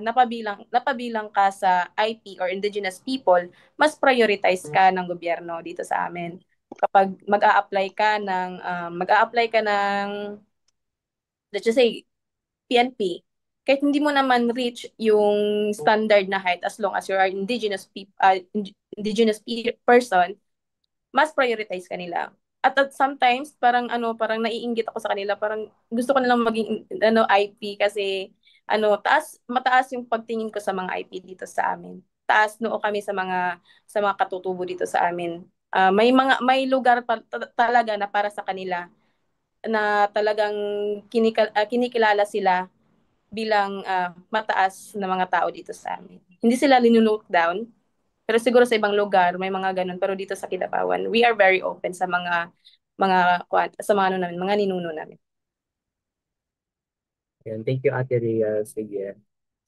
napabilang ka sa IP or indigenous people, mas prioritize ka ng gobyerno dito sa amin. Kapag mag-a-apply ka ng let's just say PNP, kahit hindi mo naman reach yung standard na height as long as you are indigenous person, mas prioritize ka nila. At sometimes parang naiinggit ako sa kanila, parang gusto ko na lang maging IP kasi mataas yung pagtingin ko sa mga IP dito sa amin. Taas noo kami sa mga katutubo dito sa amin. May lugar talaga na para sa kanila na talagang kinikilala sila bilang mataas na mga tao dito sa amin. Hindi sila linunote down, pero siguro sa ibang lugar may mga ganun. Pero dito sa Kidapawan, we are very open sa mga ano namin, mga ninuno namin. Ayan, thank you, Ate Rhea. Sige.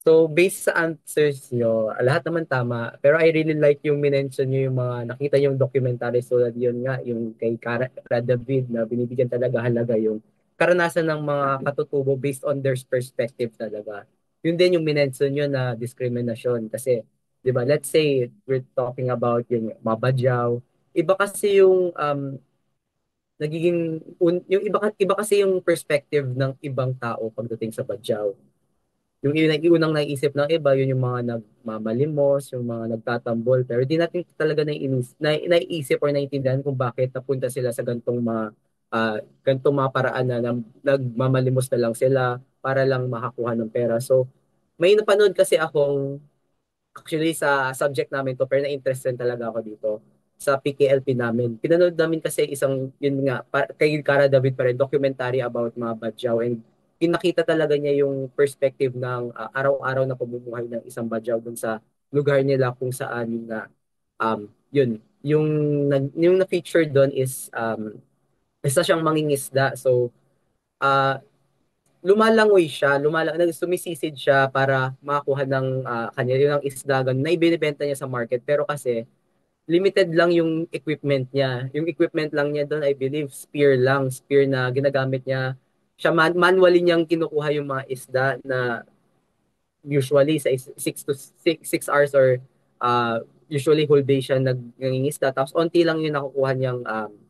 So, based sa answers nyo, lahat naman tama. Pero I really like yung minention nyo yung mga nakita yung documentary. So, yun nga, yung kay Cara David na binibigyan talaga halaga yung karanasan ng mga katutubo based on their perspective talaga. Yun din yung minention nyo na discrimination. Kasi, di ba, let's say we're talking about yung mabadyaw. Iba kasi yung yung iba kasi yung perspective ng ibang tao pagdating sa badyaw. yung unang naiisip ng iba, yun yung mga nagmamalimos, yung mga nagtatambol, pero di natin talaga naiisip or naiintindihan kung bakit napunta sila sa gantong mga paraan na nagmamalimos na lang sila para lang makakuha ng pera. So, may napanood kasi akong actually sa subject namin to, pero na-interest rin talaga ako dito sa PKLP namin. Pinanood namin kasi isang, yun nga, kay Cara David pa rin, documentary about mga Badyaw, and pinakita talaga niya yung perspective ng araw-araw na pamumuhay ng isang Badyaw dun sa lugar nila kung saan na yun, yung na-feature doon is isa siyang mangingisda. So, uh, lumalangoy siya, sumisisid siya para makakuha ng kanya yung isda ganun, na ibinebenta niya sa market. Pero kasi limited lang yung equipment niya. Yung equipment lang niya doon, I believe, spear na ginagamit niya. Siya manually niyang kinukuha yung mga isda na usually sa 6 hours or usually whole day siya nangingisda, tapos onti lang yung nakukuha niyang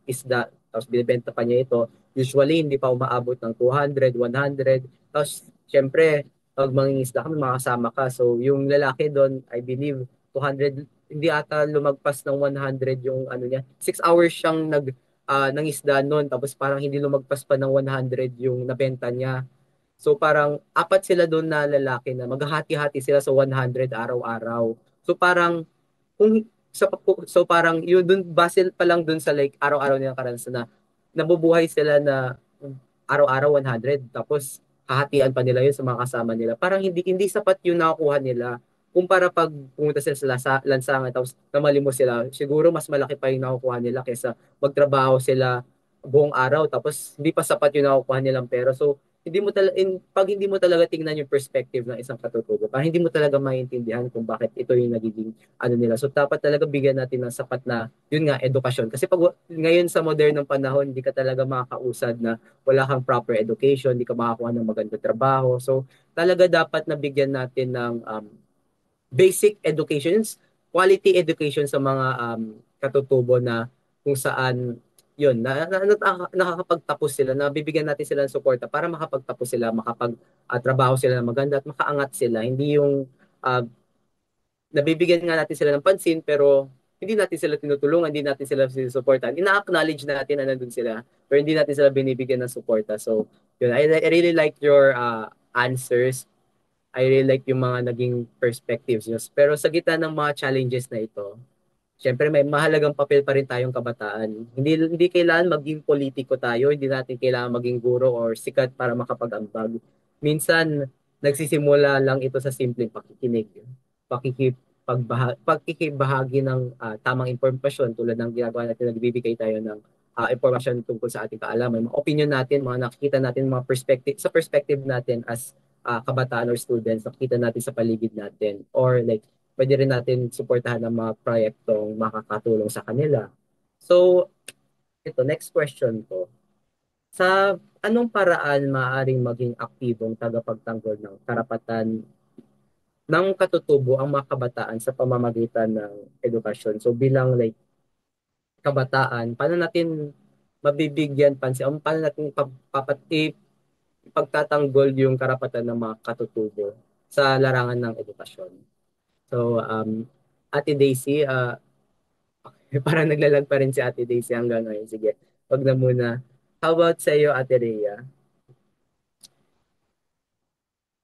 isda, tapos binibenta pa niya ito. Usually hindi pa umaabot ng 200, 100. Tapos syempre pag mangingisda ka makasama ka, so yung lalaki doon, I believe 200, hindi ata lumagpas ng 100 yung ano niya. 6 hours siyang nangisda noon, tapos parang hindi lumagpas pa ng 100 yung nabenta niya. So parang apat sila doon na lalaki na maghahati-hati sila sa 100 araw-araw. So parang kung so parang yun dun base pa lang dun sa like araw-araw nilang karanasan na nabubuhay sila na araw-araw 100, tapos hahatian pa nila yun sa mga kasama nila. Parang hindi sapat yung nakukuha nila. Kumpara pag pumunta sila sa lansangan tapos namalimos sila, siguro mas malaki pa yung nakukuha nila kaysa magtrabaho sila buong araw tapos hindi pa sapat yung nakukuha nilang pera. So pag hindi mo talaga tingnan yung perspective ng isang katutubo, parang hindi mo talaga maintindihan kung bakit ito yung nagiging ano nila. So dapat talaga bigyan natin ng sapat na yun nga edukasyon. Kasi pag ngayon sa modernong panahon, hindi ka talaga makakausad na wala kang proper education, hindi ka makakuha ng magandang trabaho. So talaga dapat nabigyan natin ng basic educations, quality education sa mga katutubo na kung saan yun, nakakapagtapos sila, nabibigyan natin sila ng suporta para makapagtapos sila, makapag-trabaho sila na maganda at makaangat sila. Hindi yung nabibigyan nga natin sila ng pansin pero hindi natin sila tinutulungan, hindi natin sila sinusuportahan. Ina-acknowledge natin na nandun sila pero hindi natin sila binibigyan ng suporta. So, yun, I really like your answers. I really like yung mga naging perspectives nyo. Pero sa gitna ng mga challenges na ito, syempre may mahalagang papel pa rin tayong kabataan. Hindi kailangan maging politiko tayo, hindi natin kailangan maging guro or sikat para makapag-ambag. Minsan nagsisimula lang ito sa simpleng pakikinig, pakikibahagi ng tamang impormasyon tulad ng ginagawa natin, nagbibigay tayo ng impormasyon tungkol sa ating kaalaman, mga opinion natin, mga nakikita natin, mga perspective natin as kabataan or students, nakikita natin sa paligid natin, or like pwede rin natin suportahan ng mga proyektong makakatulong sa kanila. So, ito, next question ko. Sa anong paraan maaaring maging aktibong tagapagtanggol ng karapatan ng katutubo ang mga kabataan sa pamamagitan ng edukasyon? So, bilang like kabataan, paano natin mabibigyan pansin, paano natin pagtatanggol yung karapatan ng mga katutubo sa larangan ng edukasyon? So, Ate Daisy, parang naglalag pa rin si Ate Daisy hanggang ngayon. Sige, wag na muna. How about sa iyo, Ate Rhea?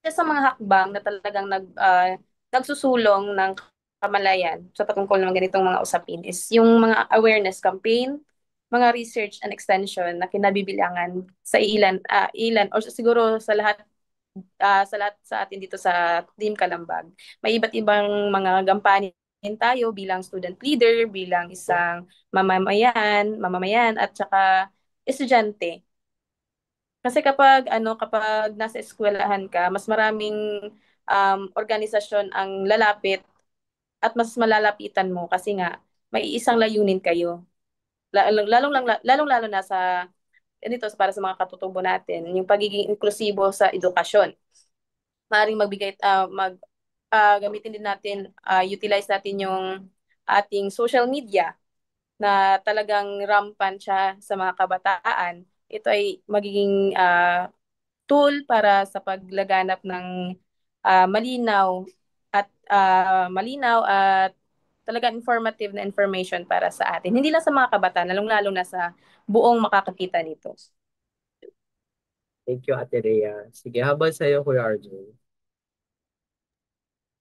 Isa sa mga hakbang na talagang nagsusulong ng kamalayan sa patungkol ng ganitong mga usapin is yung mga awareness campaign, mga research and extension na kinabibilangan sa ilan or siguro sa lahat sa atin dito sa Team Kalambag. May iba't ibang mga gampanin tayo bilang student leader, bilang isang mamamayan at saka estudyante. Kasi kapag nasa eskwelahan ka, mas maraming organisasyon ang lalapit at mas malalapitan mo kasi nga may isang layunin kayo. Lalong-lalo na sa ganito para sa mga katutubo natin, yung pagiging inklusibo sa edukasyon. Maaaring gamitin din natin, utilize natin yung ating social media na talagang rampant siya sa mga kabataan. Ito ay magiging tool para sa paglaganap ng malinaw at talaga informative na information para sa atin. Hindi lang sa mga kabataan, lalong-lalo na sa buong makakakita nito. Thank you, Ate Rhea. Sige, habang sa'yo, Kuya RJ.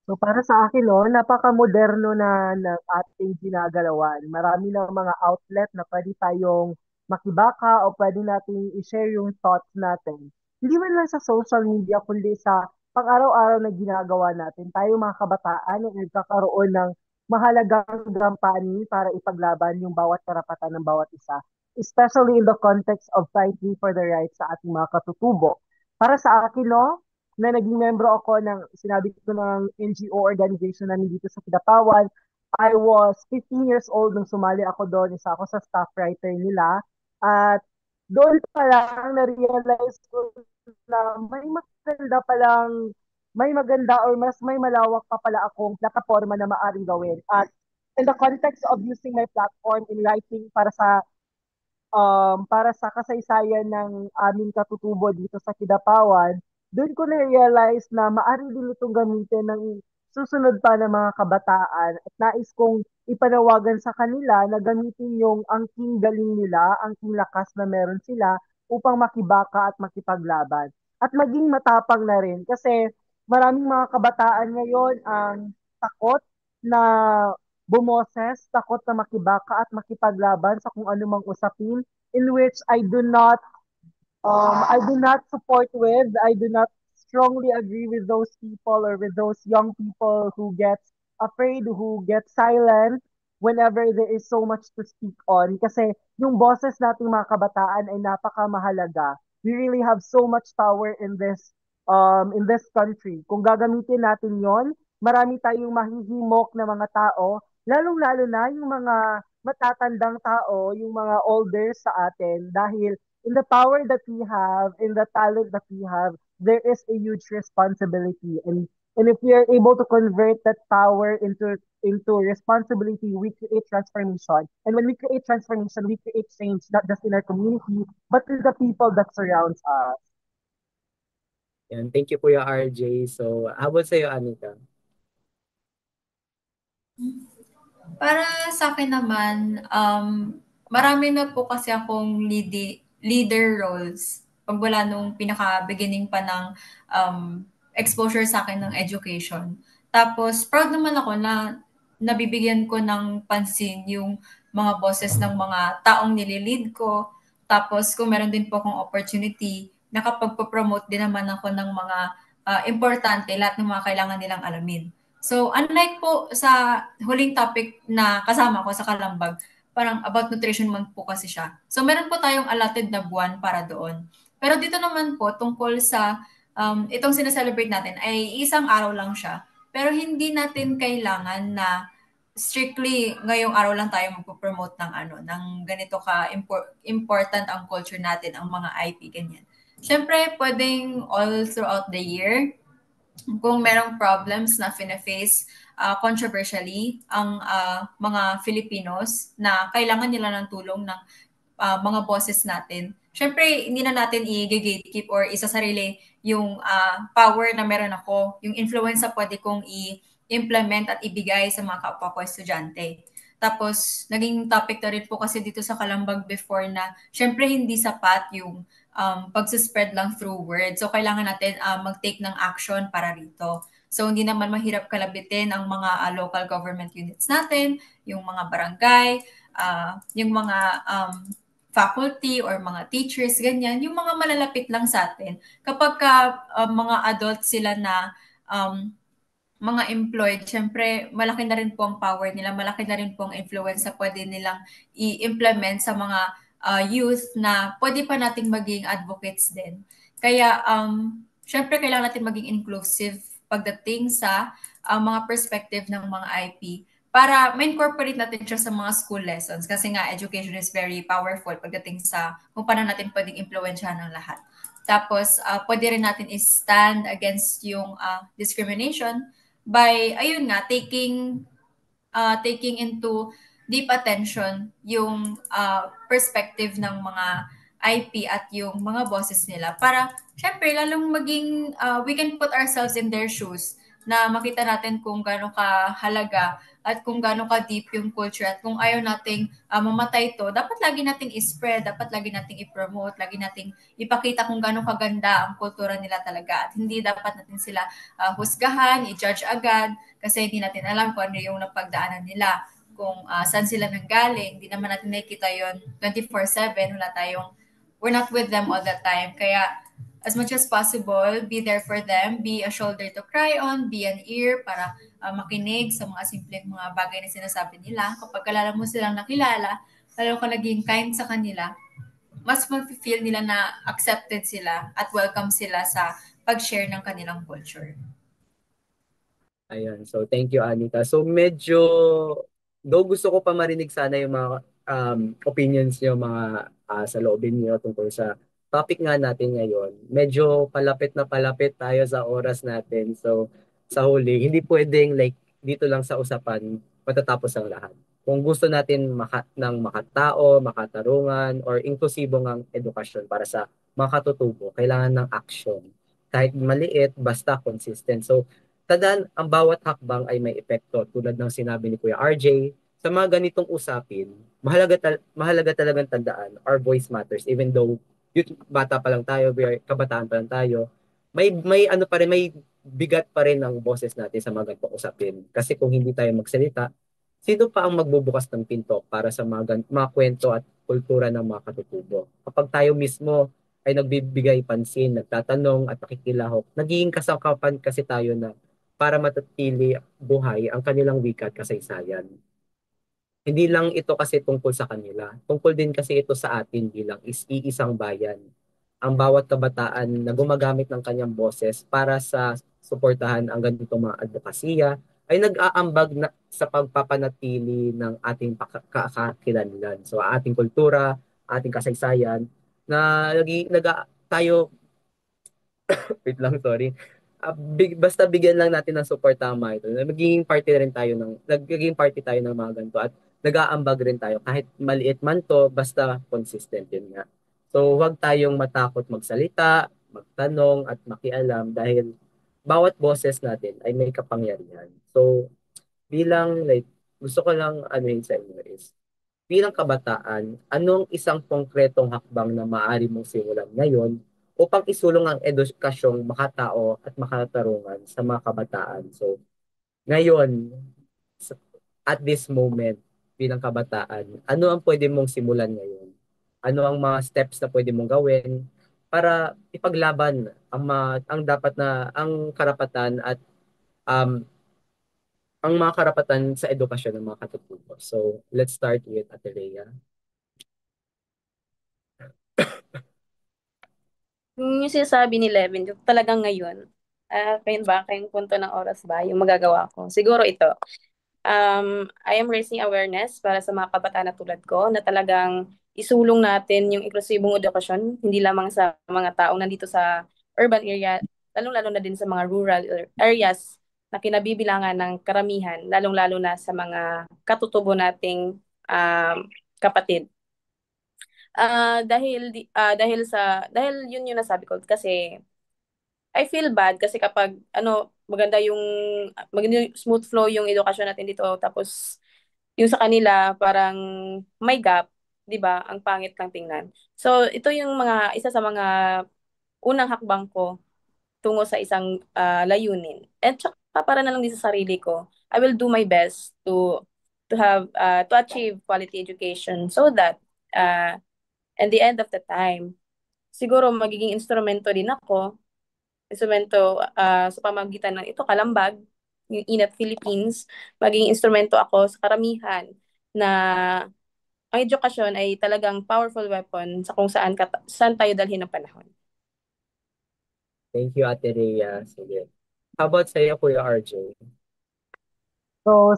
So para sa akin, no, napaka-moderno na ng ating ginagalawan. Marami ng mga outlet na pwede tayong makibaka o pwede nating i-share yung thoughts natin. Hindi man lang sa social media, kundi sa pang-araw-araw na ginagawa natin. Tayo mga kabataan ay nagkakaroon ng mahalagang gampanin para ipaglaban yung bawat karapatan ng bawat isa. Especially in the context of fighting for the rights sa ating mga katutubo. Para sa akin, no, na naging membro ako ng, sinabi ko ng NGO organization namin dito sa Kidapawan. I was 15 years old nung sumali ako doon. Isa ako sa staff writer nila. At doon pa lang na-realize ko na may maganda or mas may malawak pa pala akong plataforma na maaring gawin. At in the context of using my platform in writing para sa kasaysayan ng aming katutubo dito sa Kidapawan, doon ko na-realize na maaari din itong gamitin ng susunod pa ng mga kabataan at nais kong ipanawagan sa kanila na gamitin yung angking galing nila, angking lakas na meron sila upang makibaka at makipaglaban. At maging matapang na rin kasi maraming mga kabataan ngayon ang takot na bumoses, takot na makibaka at makipaglaban sa kung anumang usapin in which I do not support with. I do not strongly agree with those people or with those young people who get afraid, who get silent whenever there is so much to speak on. Kasi yung boses nating mga kabataan ay napakamahalaga. We really have so much power in this country. Kung gagamitin natin yon, marami tayong mahihimok na mga tao, lalong-lalo na yung mga matatandang tao, yung mga elders sa atin dahil in the power that we have, in the talent that we have, there is a huge responsibility. And if we are able to convert that power into responsibility, we create transformation. And when we create transformation, we create change, not just in our community, but in the people that surrounds us. Yan. Thank you, Kuya RJ. So, habang sa'yo, Anika. Para sa akin naman, marami na po kasi akong leader roles pag wala nung pinaka-beginning pa ng exposure sa akin ng education. Tapos, proud naman ako na nabibigyan ko ng pansin yung mga boses ng mga taong nililid ko. Tapos, kung meron din po akong opportunity, nakapagpo-promote din naman ako ng mga importante, lahat ng mga kailangan nilang alamin. So, unlike po sa huling topic na kasama ko sa Kalambag, parang about nutrition month po kasi siya. So, meron po tayong allotted na buwan para doon. Pero dito naman po, tungkol sa itong sineselebrate natin, ay isang araw lang siya. Pero hindi natin kailangan na strictly ngayong araw lang tayo magpo-promote ng ng ganito ka important ang culture natin, ang mga IP, ganyan. Siyempre, pwedeng all throughout the year, kung merong problems na face controversially ang mga Filipinos na kailangan nila ng tulong ng mga bosses natin. Siyempre, hindi na natin i-gatekeep or isasarili yung power na meron ako, yung influence na pwede kong i-implement at ibigay sa mga kapwa ko estudyante. Tapos, naging topic na rin po kasi dito sa Kalambag before na, syempre hindi sapat yung pagsispread lang through words. So, kailangan natin mag-take ng action para rito. So, hindi naman mahirap kalabitin ang mga local government units natin, yung mga barangay, yung mga faculty or mga teachers, ganyan, yung mga malalapit lang sa atin. Kapag mga adult sila na mga employed, syempre, malaki na rin po ang power nila, malaki na rin po ang influence na pwede nilang i-implement sa mga youth na pwede pa nating maging advocates din. Kaya, syempre, kailangan natin maging inclusive pagdating sa mga perspective ng mga IP para ma-incorporate natin siya sa mga school lessons kasi nga education is very powerful pagdating sa kung paano natin pwedeng impluwensyahan ng lahat. Tapos, pwede rin natin i-stand against yung discrimination by, ayun nga, taking into deep attention yung perspective ng mga IP at yung mga bosses nila para syempre lalong maging we can put ourselves in their shoes na makita natin kung gaano kahalaga at kung gaano ka-deep yung culture at kung ayaw nating mamatay ito, dapat lagi nating i-spread, dapat lagi nating i-promote, lagi nating ipakita kung gaano kaganda ang kultura nila talaga at hindi dapat natin sila husgahan, i-judge agad kasi hindi natin alam kung ano yung napagdaanan nila, kung saan sila nanggaling, hindi naman natin nakikita yon 24/7, we're not with them all the time. Kaya as much as possible, be there for them, be a shoulder to cry on, be an ear para makinig sa mga simpleng mga bagay na sinasabi nila. Kapag kalala mo silang nakilala, lalo ka naging kind sa kanila, mas ma-feel nila na accepted sila at welcome sila sa pag-share ng kanilang culture. Ayan. So, thank you, Anita. So, medyo, though gusto ko pa marinig sana yung mga opinions niyo, mga sa loobin niyo tungkol sa topic nga natin ngayon. Medyo palapit na palapit tayo sa oras natin. So, sa huli, hindi pwedeng like dito lang sa usapan matatapos ang lahat. Kung gusto natin ng makatao, makatarungan, or inklusibong ang edukasyon para sa makatutubo, kailangan ng action. Kahit maliit, basta consistent. So, tandaan, ang bawat hakbang ay may epekto. Tulad ng sinabi ni Kuya RJ, sa mga ganitong usapin, mahalaga talagang tandaan, our voice matters. Even though bata pa lang tayo, kabataan pa lang tayo, may ano pa rin, may bigat pa rin ang boses natin sa mga ganitong usapin. Kasi kung hindi tayo magsalita, sino pa ang magbubukas ng pinto para sa mga kwento at kultura ng mga katutubo? Kapag tayo mismo ay nagbibigay pansin, nagtatanong at nakikilahok, nagiging kasangkapan kasi tayo na para matatili buhay ang kanilang wika at kasaysayan. Hindi lang ito kasi tungkol sa kanila. Tungkol din kasi ito sa atin bilang iisang bayan. Ang bawat kabataan na gumagamit ng kanyang boses para sa suportahan ang ganitong mga advokasya ay nag-aambag na sa pagpapanatili ng ating kakakilanlan. So ating kultura, ating kasaysayan na tayo wait lang, sorry. Basta bigyan lang natin ng support tama ito. Nagiging party tayo ng mga ganito at nag-aambag rin tayo kahit maliit man to, basta consistent yun nga. So, huwag tayong matakot magsalita, magtanong at makialam dahil bawat boses natin ay may kapangyarihan. So, gusto ko lang ano yun sa inyo is, bilang kabataan, anong isang konkretong hakbang na maaari mong simulan ngayon upang isulong ang edukasyong makatao at makatarungan sa mga kabataan? So, ngayon, at this moment, bilang kabataan, ano ang pwede mong simulan ngayon? Ano ang mga steps na pwede mong gawin para ipaglaban ang dapat na ang karapatan at um, ang mga karapatan sa edukasyon ng mga katutubo. So, let's start with Ate Rhea. Yung sinasabi ni Levin, yung talagang ngayon, kayong punto ng oras ba, yung magagawa ko. Siguro ito, I am raising awareness para sa mga kabataan na tulad ko na talagang isulong natin yung inklusibong edukasyon, hindi lamang sa mga taong nandito sa urban area, lalong-lalo na din sa mga rural areas na kinabibilangan ng karamihan, lalong-lalo na sa mga katutubo nating kapatid. Dahil yun yung nasabi ko kasi I feel bad kasi kapag maganda yung smooth flow yung edukasyon natin dito tapos yung sa kanila parang may gap, 'di ba? Ang pangit lang tingnan. So ito yung isa sa mga unang hakbang ko tungo sa isang layunin. And tsaka para na lang din sa sarili ko, I will do my best to achieve quality education so that at the end of the time, siguro magiging instrumento sa pamagitan ng ito, Kalambag, yung Inat Philippines, magiging instrumento ako sa karamihan na ang edukasyon ay talagang powerful weapon sa kung saan tayo dalhin ng panahon. Thank you, Ate Rhea. Sige. How about sa'yo, Kuya RJ? So,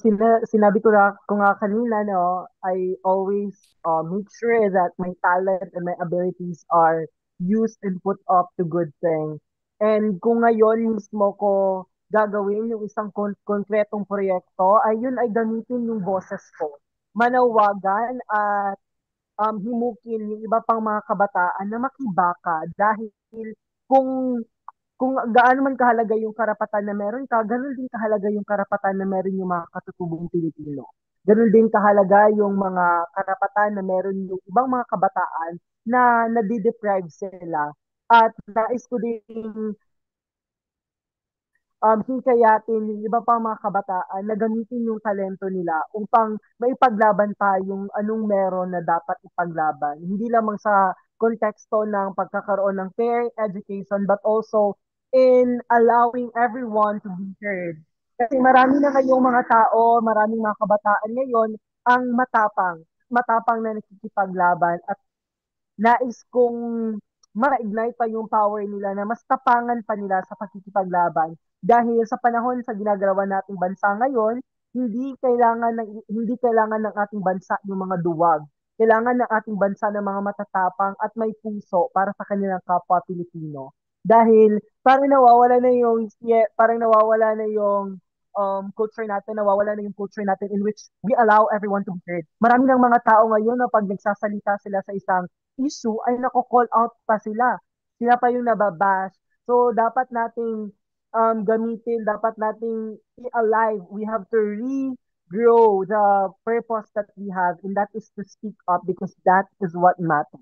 sinabi ko nga kanina, no, I always make sure that my talent and my abilities are used and put up to good thing. And kung ngayon mismo ko gagawin yung isang konkretong proyekto, ayun ay gamitin yung boses ko. Manawagan at himukin yung iba pang mga kabataan na makibaka dahil kung kung gaano man kahalaga yung karapatan na meron ka, ganun din kahalaga yung karapatan na meron yung mga katutubong Pilipino. Ganun din kahalaga yung mga karapatan na meron yung ibang mga kabataan na nadideprive sila. At nais ko din hikayatin yung iba pang mga kabataan na gamitin yung talento nila upang maipaglaban pa yung anong meron na dapat ipaglaban. Hindi lamang sa konteksto ng pagkakaroon ng fair education but also in allowing everyone to be heard. Kasi marami na ngayong mga tao, maraming mga kabataan ngayon ang matapang na nakikipaglaban at nais kong ma-ignite pa yung power nila na mas tapangan pa nila sa pakikipaglaban. Dahil sa panahon sa ginagawa nating bansa ngayon, hindi kailangan ng ating bansa yung mga duwag. Kailangan ng ating bansa ng mga matatapang at may puso para sa kanilang kapwa Pilipino. Dahil parang nawawala na yung culture natin, nawawala na yung culture natin in which we allow everyone to be heard. Marami ng mga tao ngayon na pag nagsasalita sila sa isang issue ay nako-call out pa sila. Sila pa yung nababash. So, dapat nating dapat nating i-alive. We have to regrow the purpose that we have, and that is to speak up because that is what matters.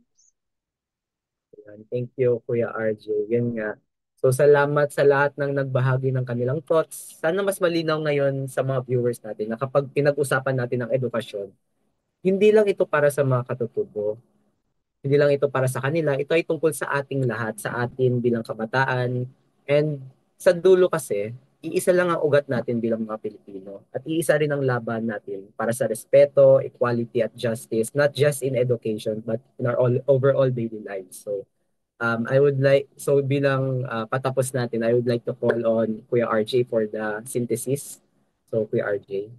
Ayan. Thank you, Kuya RJ. Yan nga. So, salamat sa lahat ng nagbahagi ng kanilang thoughts. Sana mas malinaw ngayon sa mga viewers natin na kapag pinag-usapan natin ang edukasyon, hindi lang ito para sa mga katutubo, hindi lang ito para sa kanila, ito ay tungkol sa ating lahat, sa atin bilang kabataan. And sa dulo kasi, iisa lang ang ugat natin bilang mga Pilipino. At iisa rin ang laban natin para sa respeto, equality at justice, not just in education, but in our overall daily lives. So, bilang patapos natin, I would like to call on Kuya RJ for the synthesis. So, Kuya RJ.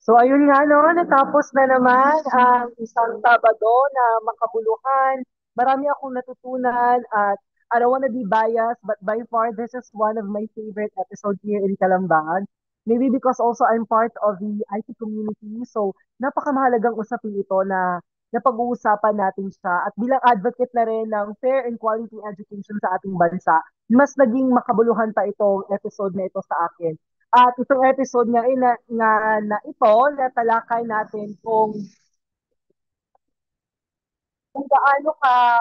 So ayun nga no, natapos na naman ang isang Sabado na makabuluhan. Marami akong natutunan at I don't wanna be biased, but by far this is one of my favorite episodes here in Kalambag. Maybe because also I'm part of the IT community, so napakamahalagang usapin ito na napag-uusapan natin siya. At bilang advocate na rin ng fair and quality education sa ating bansa, mas naging makabuluhan pa itong episode na ito sa akin. At itong episode na ito, natalakay natin kung gaano ka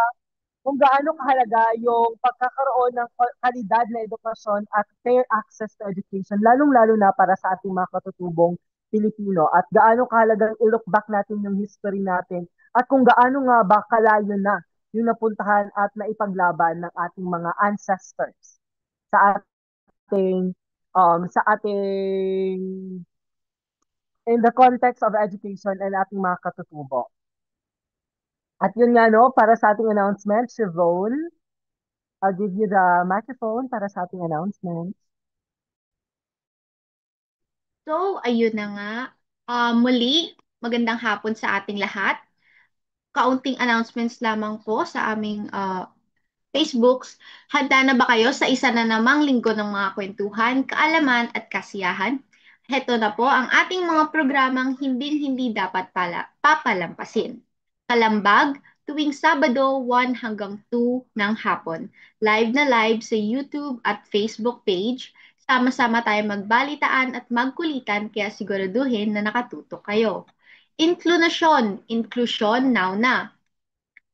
kung gaano kahalaga yung pagkakaroon ng kalidad na edukasyon at fair access to education, lalong-lalo na para sa ating mga katutubong Pilipino. At gaano kahalagang i-look back natin yung history natin at kung gaano nga ba kalayo na yung napuntahan at naipaglaban ng ating mga ancestors sa ating in the context of education and ating mga katutubo. At yun nga no, para sa ating announcement, Chivone, I'll give you the microphone para sa ating announcement. So, ayun na nga. Muli, magandang hapon sa ating lahat. Kaunting announcements lamang po sa aming Facebooks. Handa na ba kayo sa isa na namang linggo ng mga kwentuhan, kaalaman at kasiyahan? Heto na po ang ating mga programang hindi dapat papalampasin. Kalambag, tuwing Sabado 1 hanggang 2 ng hapon. Live na live sa YouTube at Facebook page. Sama-sama tayo magbalitaan at magkulitan kaya siguraduhin na nakatutok kayo. Inklusyon now na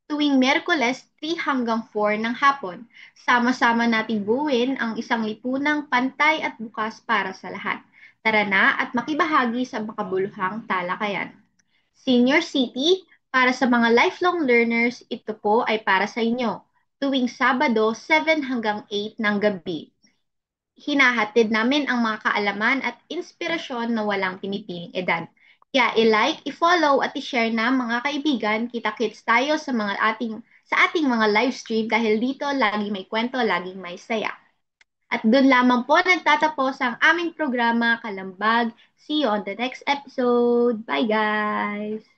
tuwing Miyerkules 3 hanggang 4 ng hapon. Sama-sama nating buuin ang isang lipunang pantay at bukas para sa lahat. Tara na at makibahagi sa makabuluhang talakayan. Senior City, para sa mga lifelong learners, ito po ay para sa inyo. Tuwing Sabado 7 hanggang 8 ng gabi. Hinahatid namin ang mga kaalaman at inspirasyon na walang pinipiling edad. Kaya i-like, i-follow at i-share na mga kaibigan. Kita-kits tayo sa ating mga live stream dahil dito lagi may kwento, laging may saya. At doon lamang po nagtatapos ang aming programa Kalambag. See you on the next episode. Bye guys!